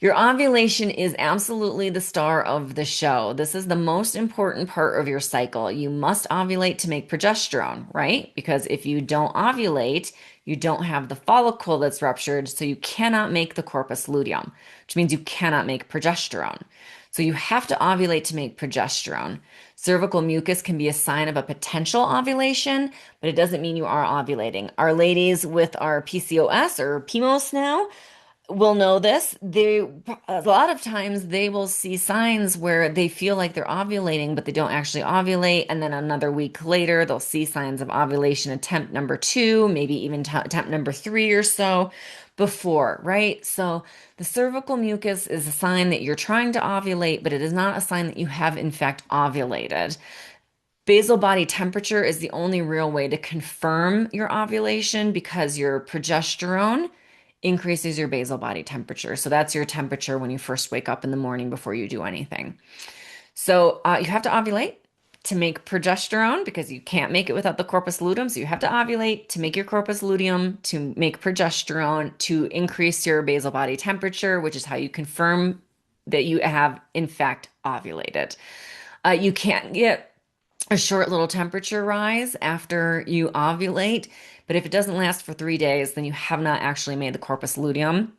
Your ovulation is absolutely the star of the show. This is the most important part of your cycle. You must ovulate to make progesterone, right? Because if you don't ovulate, you don't have the follicle that's ruptured, so you cannot make the corpus luteum, which means you cannot make progesterone. So you have to ovulate to make progesterone. Cervical mucus can be a sign of a potential ovulation, but it doesn't mean you are ovulating. Our ladies with our PCOS or PMOS now, will know this. A lot of times they will see signs where they feel like they're ovulating, but they don't actually ovulate. And then another week later, they'll see signs of ovulation attempt number two, maybe even attempt number three or so before, right? So the cervical mucus is a sign that you're trying to ovulate, but it is not a sign that you have in fact ovulated. Basal body temperature is the only real way to confirm your ovulation because your progesterone increases your basal body temperature. So that's your temperature when you first wake up in the morning before you do anything. So you have to ovulate to make progesterone because you can't make it without the corpus luteum. So you have to ovulate to make your corpus luteum, to make progesterone, to increase your basal body temperature, which is how you confirm that you have, in fact, ovulated. You can't get a short little temperature rise after you ovulate, but if it doesn't last for 3 days, then you have not actually made the corpus luteum.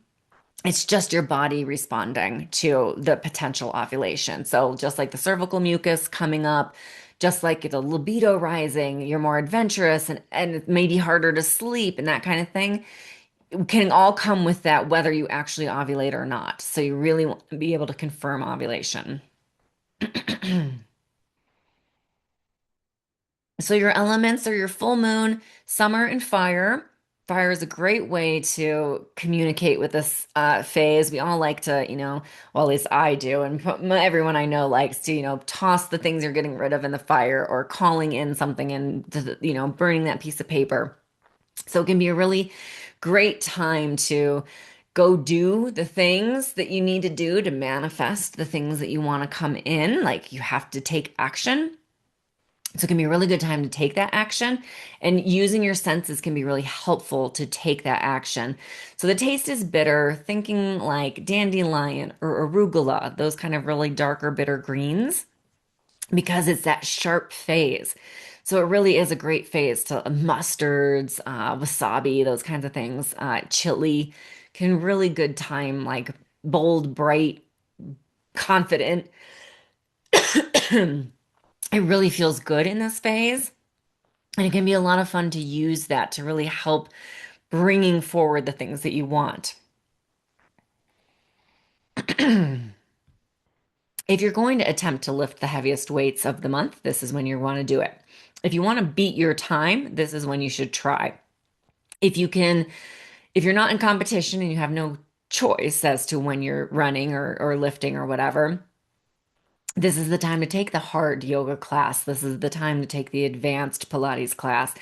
It's just your body responding to the potential ovulation. So just like the cervical mucus coming up, just like the libido rising, you're more adventurous and it may be harder to sleep and that kind of thing can all come with that, whether you actually ovulate or not. So you really want to be able to confirm ovulation. So your elements are your full moon, summer, and fire. Fire is a great way to communicate with this phase. We all like to, well, at least I do, and everyone I know likes to, toss the things you're getting rid of in the fire or calling in something and, burning that piece of paper. So it can be a really great time to go do the things that you need to do to manifest the things that you want to come in. Like you have to take action. So it can be a really good time to take that action, and using your senses can be really helpful to take that action. So the taste is bitter, thinking like dandelion or arugula, those kind of really darker bitter greens, because it's that sharp phase. So it really is a great phase to mustards, wasabi, those kinds of things. Chili can really good time, like bold, bright, confident. It really feels good in this phase. And it can be a lot of fun to use that to really help bringing forward the things that you want. If you're going to attempt to lift the heaviest weights of the month, this is when you want to do it. If you want to beat your time, this is when you should try. If you can, if you're not in competition and you have no choice as to when you're running or lifting or whatever, this is the time to take the hard yoga class. This is the time to take the advanced Pilates class.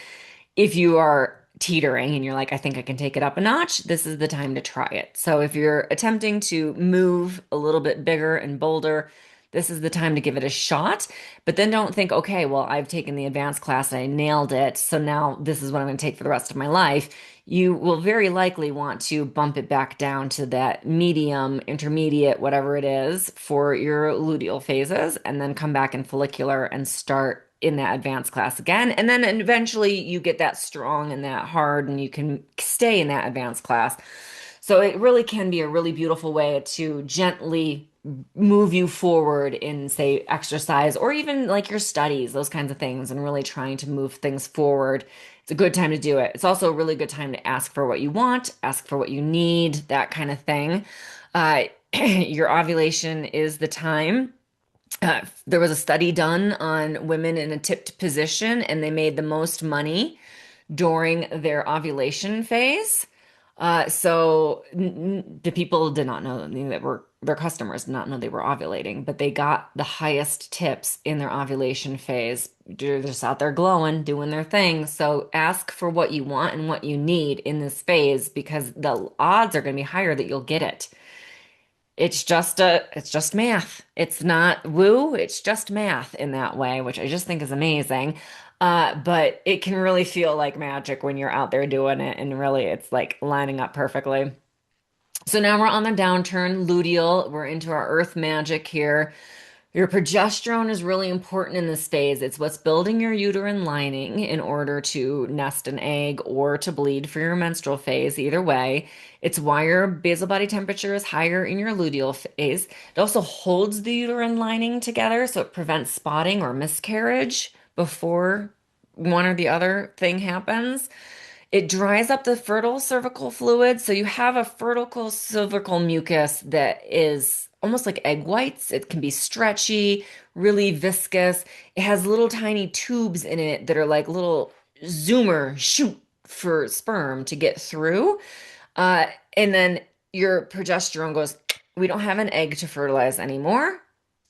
If you are teetering and you're like, I think I can take it up a notch, this is the time to try it. So if you're attempting to move a little bit bigger and bolder, this is the time to give it a shot. But then don't think, okay, well, I've taken the advanced class, I nailed it. So now this is what I'm going to take for the rest of my life. You will very likely want to bump it back down to that medium, intermediate, whatever it is for your luteal phases, and then come back in follicular and start in that advanced class again. And then eventually you get that strong and that hard, and you can stay in that advanced class. So it really can be a really beautiful way to gently move you forward in, say, exercise or even like your studies, those kinds of things, and really trying to move things forward. It's a good time to do it. It's also a really good time to ask for what you want, ask for what you need, that kind of thing. Your ovulation is the time. There was a study done on women in a tipped position, and they made the most money during their ovulation phase. The people did not know that were their customers did not know they were ovulating, but they got the highest tips in their ovulation phase. They're just out there glowing, doing their thing. So ask for what you want and what you need in this phase because the odds are going to be higher that you'll get it. It's just math. It's not woo, it's just math in that way, which I just think is amazing. But it can really feel like magic when you're out there doing it, and really it's like lining up perfectly. So now we're on the downturn, luteal. We're into our earth magic here. Your progesterone is really important in this phase. It's what's building your uterine lining in order to nest an egg or to bleed for your menstrual phase, either way. It's why your basal body temperature is higher in your luteal phase. It also holds the uterine lining together, so it prevents spotting or miscarriage before one or the other thing happens. It dries up the fertile cervical fluid. So you have a fertile cervical mucus that is almost like egg whites. It can be stretchy, really viscous. It has little tiny tubes in it that are like little zoomer shoot for sperm to get through. Uh, and then your progesterone goes, we don't have an egg to fertilize anymore.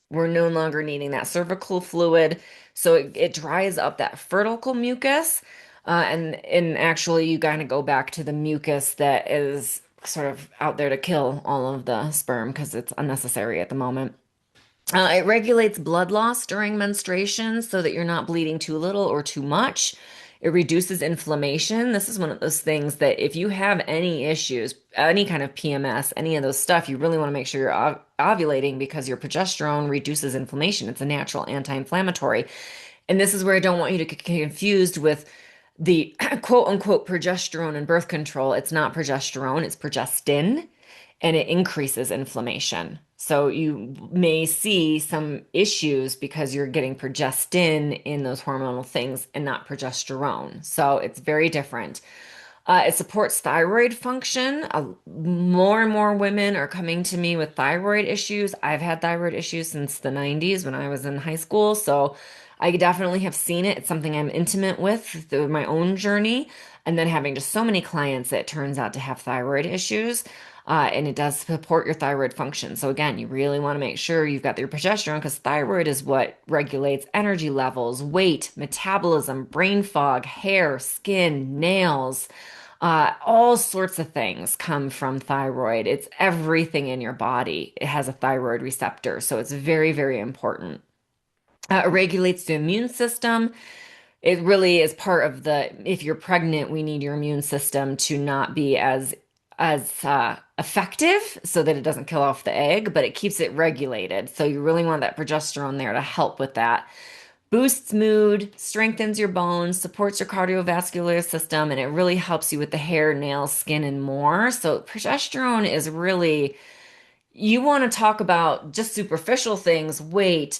We're no longer needing that cervical fluid. So it dries up that fertile mucus. And actually, you kind of go back to the mucus that is sort of out there to kill all of the sperm because it's unnecessary at the moment. It regulates blood loss during menstruation so that you're not bleeding too little or too much. It reduces inflammation. This is one of those things that if you have any issues, any kind of PMS, any of those stuff, you really want to make sure you're ovulating because your progesterone reduces inflammation. It's a natural anti-inflammatory. And this is where I don't want you to get confused with the quote unquote progesterone and birth control. It's not progesterone, it's progestin, and it increases inflammation. So you may see some issues because you're getting progestin in those hormonal things and not progesterone. So it's very different. It supports thyroid function. More and more women are coming to me with thyroid issues. I've had thyroid issues since the 90s when I was in high school. So I definitely have seen it. It's something I'm intimate with through my own journey. And then having just so many clients that turns out to have thyroid issues. and it does support your thyroid function. So again, you really want to make sure you've got your progesterone because thyroid is what regulates energy levels, weight, metabolism, brain fog, hair, skin, nails. All sorts of things come from thyroid. It's everything in your body. It has a thyroid receptor, so it's very, very important. It regulates the immune system. It really is part of if you're pregnant, we need your immune system to not be as effective so that it doesn't kill off the egg, but it keeps it regulated. So you really want that progesterone there to help with that. Boosts mood, strengthens your bones, supports your cardiovascular system, and it really helps you with the hair, nails, skin, and more. So progesterone is really, you want to talk about just superficial things, weight,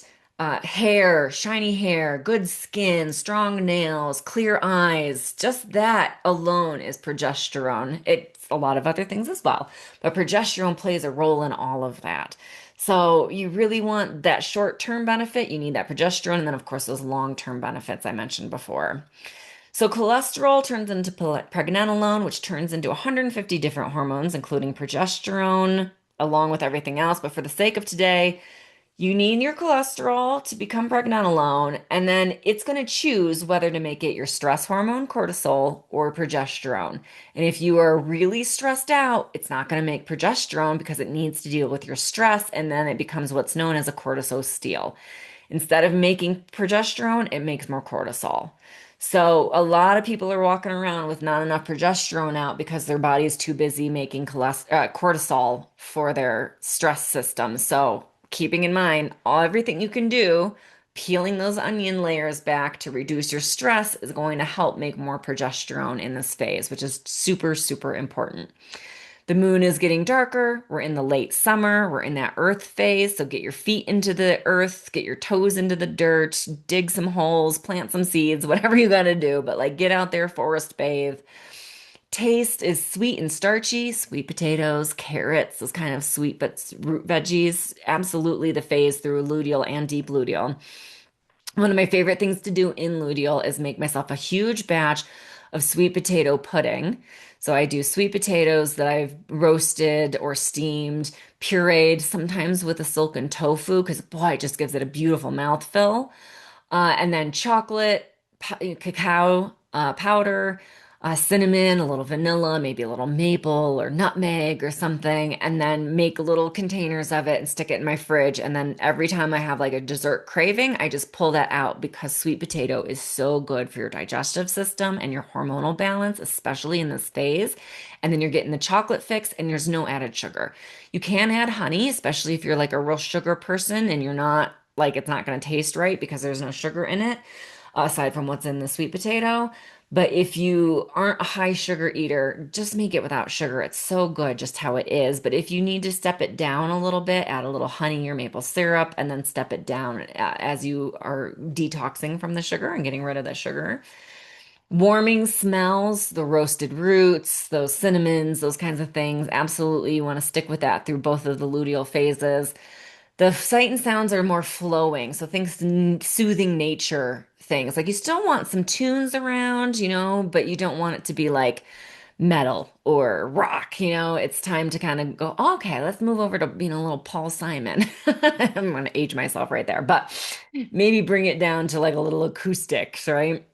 hair, shiny hair, good skin, strong nails, clear eyes. Just that alone is progesterone. It's a lot of other things as well, but progesterone plays a role in all of that. So you really want that short-term benefit. You need that progesterone, and then of course those long-term benefits I mentioned before. So cholesterol turns into pregnenolone, which turns into 150 different hormones, including progesterone, along with everything else. But for the sake of today, you need your cholesterol to become pregnenolone, and then it's going to choose whether to make it your stress hormone, cortisol, or progesterone. And if you are really stressed out, it's not going to make progesterone because it needs to deal with your stress, and then it becomes what's known as a cortisol. Instead of making progesterone, it makes more cortisol. So a lot of people are walking around with not enough progesterone out because their body is too busy making cortisol for their stress system. So keeping in mind everything you can do, peeling those onion layers back to reduce your stress is going to help make more progesterone in this phase, which is super, super important. The moon is getting darker. We're in the late summer. We're in that earth phase. So get your feet into the earth, get your toes into the dirt, dig some holes, plant some seeds, whatever you got to do. But like get out there, forest bathe. Taste is sweet and starchy, sweet potatoes, carrots, those kind of sweet but root veggies. Absolutely the phase through luteal and deep luteal. One of my favorite things to do in luteal is make myself a huge batch of sweet potato pudding. So I do sweet potatoes that I've roasted or steamed, pureed, sometimes with a silken tofu, because boy, it just gives it a beautiful mouthful. And then chocolate, cacao powder, cinnamon, a little vanilla, maybe a little maple or nutmeg or something, and then make little containers of it and stick it in my fridge. And then every time I have like a dessert craving, I just pull that out because sweet potato is so good for your digestive system and your hormonal balance, especially in this phase. And then you're getting the chocolate fix and there's no added sugar. You can add honey, especially if you're like a real sugar person and you're not like it's not going to taste right because there's no sugar in it, aside from what's in the sweet potato. But if you aren't a high sugar eater, just make it without sugar. It's so good just how it is. But if you need to step it down a little bit, add a little honey or maple syrup, and then step it down as you are detoxing from the sugar and getting rid of the sugar. Warming smells, the roasted roots, those cinnamons, those kinds of things. Absolutely, you want to stick with that through both of the luteal phases. The sight and sounds are more flowing, so things soothing nature things. Like you still want some tunes around, but you don't want it to be like metal or rock, It's time to kind of go, "Oh, okay, let's move over to being a little Paul Simon." I'm gonna age myself right there, but maybe bring it down to like a little acoustics, right?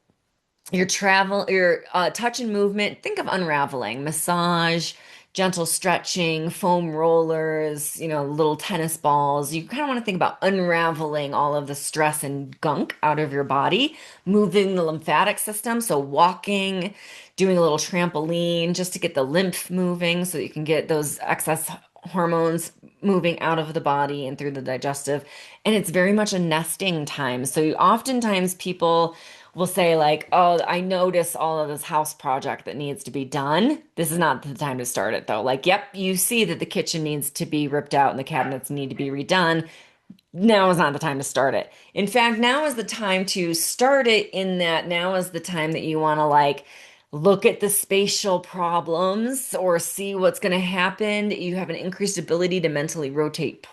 Your touch and movement, think of unraveling, massage, gentle stretching, foam rollers, little tennis balls. You kind of want to think about unraveling all of the stress and gunk out of your body, moving the lymphatic system. So walking, doing a little trampoline just to get the lymph moving so you can get those excess hormones moving out of the body and through the digestive. And it's very much a nesting time. So oftentimes people will say like, "Oh, I notice all of this house project that needs to be done. This is not the time to start it though." Like, yep, you see that the kitchen needs to be ripped out and the cabinets need to be redone. Now is not the time to start it. In fact, now is the time to start it in that now is the time that you want to like look at the spatial problems or see what's going to happen. You have an increased ability to mentally rotate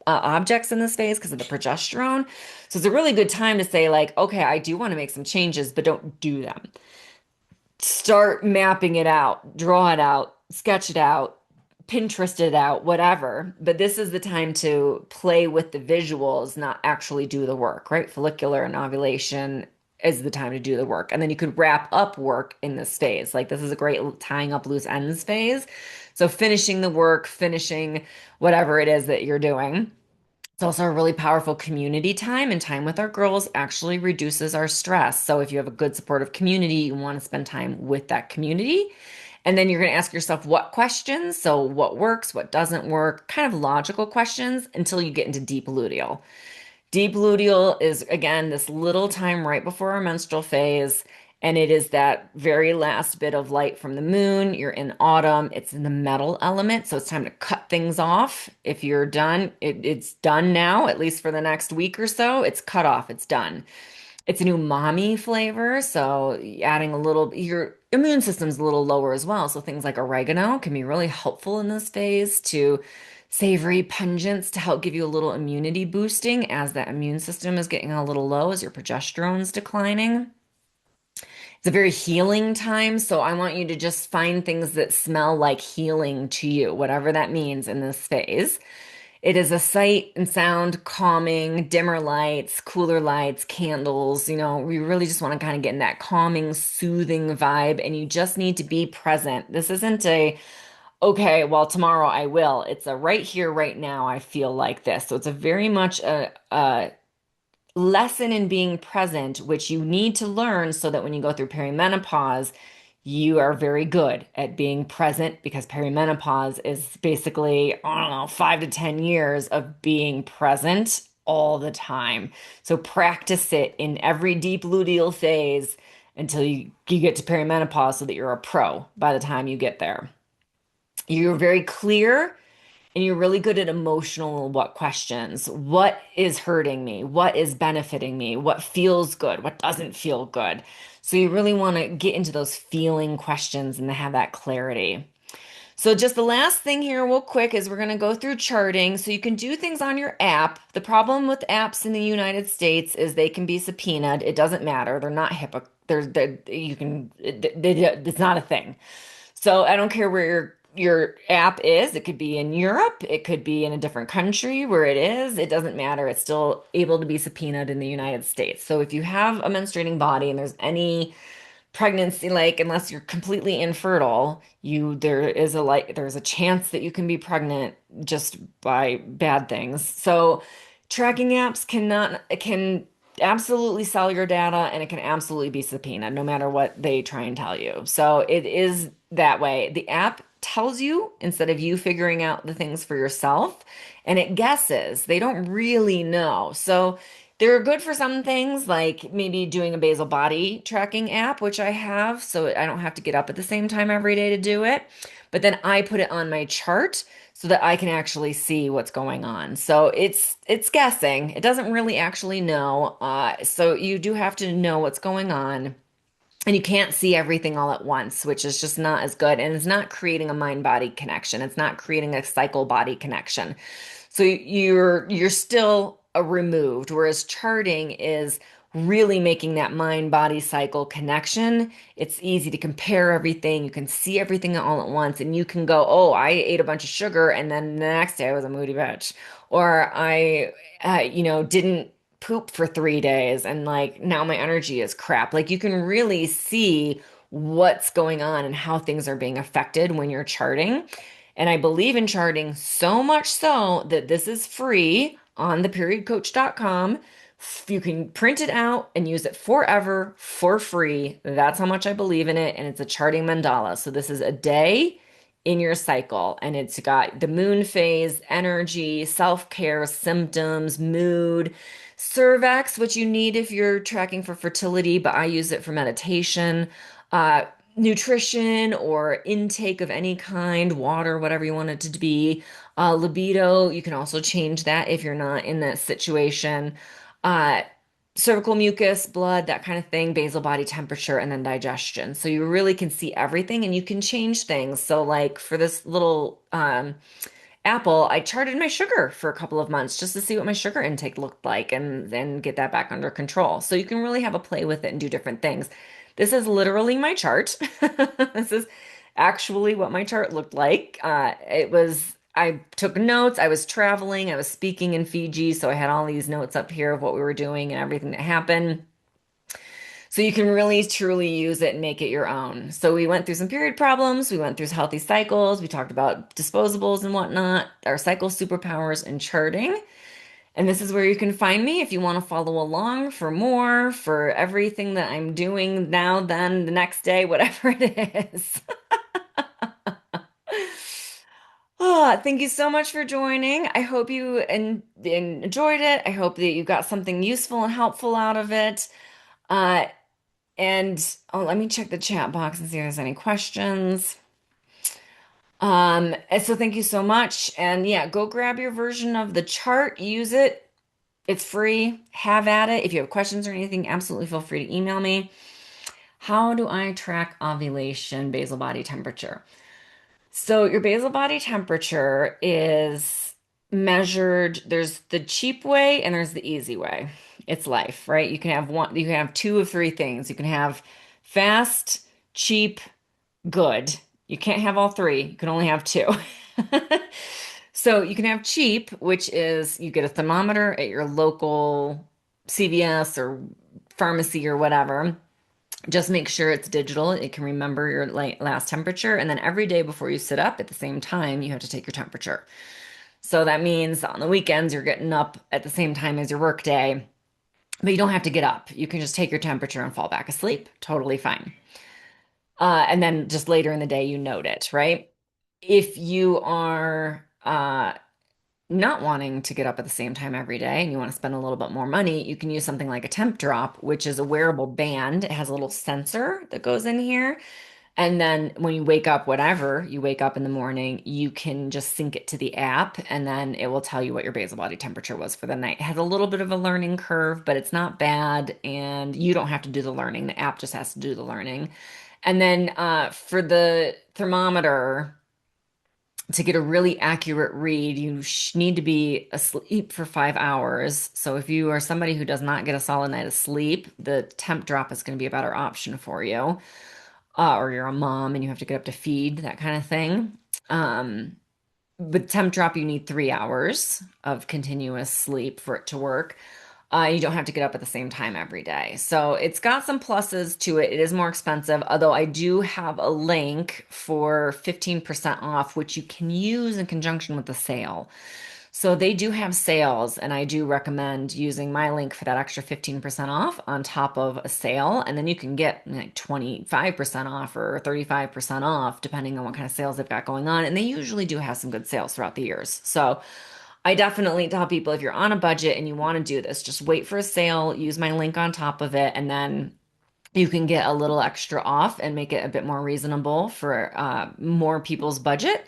objects in this phase because of the progesterone. So it's a really good time to say, like, okay, I do want to make some changes, but don't do them. Start mapping it out, draw it out, sketch it out, Pinterest it out, whatever. But this is the time to play with the visuals, not actually do the work, right? Follicular and ovulation is the time to do the work. And then you could wrap up work in this phase. Like this is a great tying up loose ends phase. So finishing the work, finishing whatever it is that you're doing. It's also a really powerful community time, and time with our girls actually reduces our stress. So if you have a good supportive community, you want to spend time with that community. And then you're going to ask yourself what questions. So what works, what doesn't work, kind of logical questions until you get into deep luteal. Deep luteal is, again, this little time right before our menstrual phase. And it is that very last bit of light from the moon. You're in autumn. It's in the metal element. So it's time to cut things off. If you're done, it's done now, at least for the next week or so. It's cut off. It's done. It's a new mommy flavor, so adding a little, your immune system's a little lower as well. So things like oregano can be really helpful in this phase to savory pungents to help give you a little immunity boosting as that immune system is getting a little low as your progesterone's declining. It's a very healing time, so I want you to just find things that smell like healing to you, whatever that means in this phase. It is a sight and sound calming, dimmer lights, cooler lights, candles. We really just want to kind of get in that calming, soothing vibe, and you just need to be present. This isn't okay, well, tomorrow I will. It's a right here, right now, I feel like this. So it's a very much a lesson in being present, which you need to learn so that when you go through perimenopause, you are very good at being present because perimenopause is basically, I don't know, 5 to 10 years of being present all the time. So practice it in every deep luteal phase until you get to perimenopause so that you're a pro by the time you get there. You're very clear and you're really good at emotional what questions. What is hurting me? What is benefiting me? What feels good? What doesn't feel good? So you really want to get into those feeling questions and to have that clarity. So just the last thing here real quick is we're going to go through charting. So you can do things on your app. The problem with apps in the United States is they can be subpoenaed. It doesn't matter. They're not HIPAA. It's not a thing. So I don't care where your app is. It could be in Europe, it could be in a different country where it is. It doesn't matter. It's still able to be subpoenaed in the United States. So if you have a menstruating body and there's any pregnancy, like unless you're completely infertile, there's a chance that you can be pregnant just by bad things. So tracking apps can absolutely sell your data and it can absolutely be subpoenaed no matter what they try and tell you. So it is that way. The app tells you instead of you figuring out the things for yourself, and it guesses. They don't really know. So they're good for some things, like maybe doing a basal body tracking app, which I have, so I don't have to get up at the same time every day to do it. But then I put it on my chart so that I can actually see what's going on. So it's guessing. It doesn't really actually know. So you do have to know what's going on. And you can't see everything all at once, which is just not as good. And it's not creating a mind-body connection. It's not creating a cycle-body connection. So you're still removed, whereas charting is really making that mind-body cycle connection. It's easy to compare everything. You can see everything all at once, and you can go, "Oh, I ate a bunch of sugar, and then the next day I was a moody bitch," or I didn't poop for 3 days, and like now my energy is crap. Like you can really see what's going on and how things are being affected when you're charting. And I believe in charting so much so that this is free on theperiodcoach.com. You can print it out and use it forever for free. That's how much I believe in it. And it's a charting mandala. So this is a day in your cycle, and it's got the moon phase, energy, self-care, symptoms, mood, cervix, which you need if you're tracking for fertility, but I use it for meditation, nutrition or intake of any kind, water, whatever you want it to be. Libido, you can also change that if you're not in that situation. Uh, Cervical mucus, blood, that kind of thing, basal body temperature, and then digestion. So you really can see everything and you can change things. So like for this little apple, I charted my sugar for a couple of months just to see what my sugar intake looked like and then get that back under control. So you can really have a play with it and do different things. This is literally my chart. This is actually what my chart looked like. I took notes. I was traveling. I was speaking in Fiji, so I had all these notes up here of what we were doing and everything that happened. So you can really truly use it and make it your own. So we went through some period problems. We went through healthy cycles. We talked about disposables and whatnot, our cycle superpowers and charting. And this is where you can find me if you want to follow along for more, for everything that I'm doing now, then, the next day, whatever it is. Thank you so much for joining. I hope you enjoyed it. I hope that you got something useful and helpful out of it. Uh, and oh, let me check the chat box and see if there's any questions. And so thank you so much. And yeah, go grab your version of the chart, use it. It's free. Have at it. If you have questions or anything, absolutely feel free to email me. How do I track ovulation basal body temperature? So your basal body temperature is measured. There's the cheap way and there's the easy way. It's life, right? You can have two of three things. You can have fast, cheap, good. You can't have all three. You can only have two. So you can have cheap, which is you get a thermometer at your local CVS or pharmacy or whatever. Just make sure it's digital. It can remember your last temperature. And then every day before you sit up at the same time, you have to take your temperature. So that means on the weekends, you're getting up at the same time as your work day, but you don't have to get up. You can just take your temperature and fall back asleep. Totally fine. And then just later in the day, you note it, right? If you are not wanting to get up at the same time every day and you want to spend a little bit more money, you can use something like a temp drop, which is a wearable band. It has a little sensor that goes in here. And then when you wake up, whatever you wake up in the morning, you can just sync it to the app and then it will tell you what your basal body temperature was for the night. It has a little bit of a learning curve, but it's not bad. And you don't have to do the learning. The app just has to do the learning. And then for the thermometer, to get a really accurate read, you need to be asleep for 5 hours. So if you are somebody who does not get a solid night of sleep, the temp drop is going to be a better option for you. Or you're a mom and you have to get up to feed, that kind of thing. Um, with temp drop, you need 3 hours of continuous sleep for it to work. You don't have to get up at the same time every day. So it's got some pluses to it. It is more expensive, although I do have a link for 15% off, which you can use in conjunction with the sale. So they do have sales, and I do recommend using my link for that extra 15% off on top of a sale. And then you can get like 25% off or 35% off, depending on what kind of sales they've got going on. And they usually do have some good sales throughout the years. So I definitely tell people if you're on a budget and you want to do this, just wait for a sale, use my link on top of it, and then you can get a little extra off and make it a bit more reasonable for more people's budget.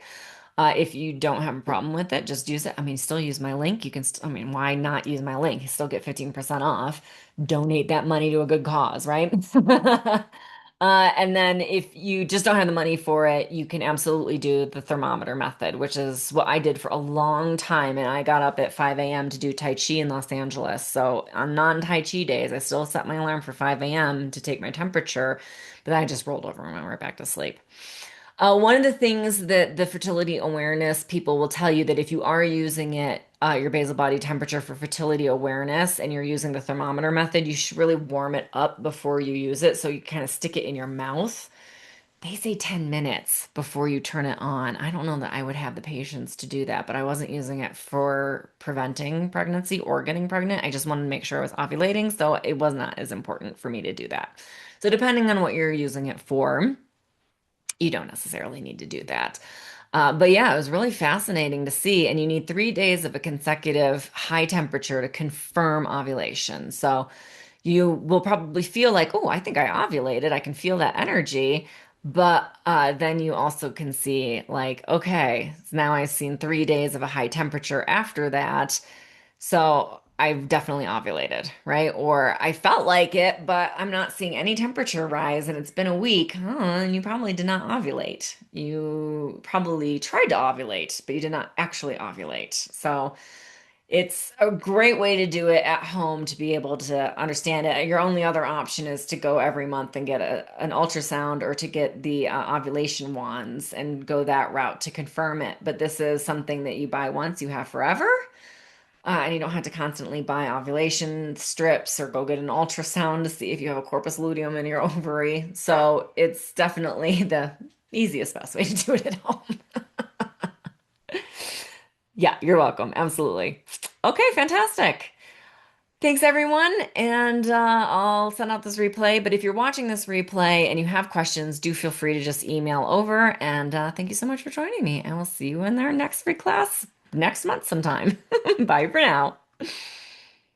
If you don't have a problem with it, just use it. I mean, still use my link. You can, I mean, why not use my link? You still get 15% off. Donate that money to a good cause, right? And then if you just don't have the money for it, you can absolutely do the thermometer method, which is what I did for a long time. And I got up at 5 a.m. to do Tai Chi in Los Angeles. So on non-Tai Chi days, I still set my alarm for 5 a.m. to take my temperature, but I just rolled over and went right back to sleep. One of the things that the fertility awareness people will tell you that if you are using it, your basal body temperature for fertility awareness, and you're using the thermometer method, you should really warm it up before you use it. So you kind of stick it in your mouth. They say 10 minutes before you turn it on. I don't know that I would have the patience to do that, but I wasn't using it for preventing pregnancy or getting pregnant. I just wanted to make sure I was ovulating, so it was not as important for me to do that. So depending on what you're using it for, you don't necessarily need to do that. But yeah, it was really fascinating to see. And you need 3 days of a consecutive high temperature to confirm ovulation. So you will probably feel like, oh, I think I ovulated. I can feel that energy. But then you also can see, like, okay, so now I've seen 3 days of a high temperature after that. So I've definitely ovulated, right? Or I felt like it, but I'm not seeing any temperature rise and it's been a week. And you probably did not ovulate. You probably tried to ovulate, but you did not actually ovulate. So It's a great way to do it at home to be able to understand it. Your only other option is to go every month and get an ultrasound or to get the ovulation wands and go that route to confirm it. But this is something that you buy once, you have forever. And you don't have to constantly buy ovulation strips or go get an ultrasound to see if you have a corpus luteum in your ovary. So it's definitely the easiest, best way to do it at home. Yeah, you're welcome. Absolutely. Okay, fantastic. Thanks, everyone. And I'll send out this replay. But if you're watching this replay and you have questions, do feel free to just email over. And thank you so much for joining me. And we'll see you in our next free class next month sometime. Bye for now.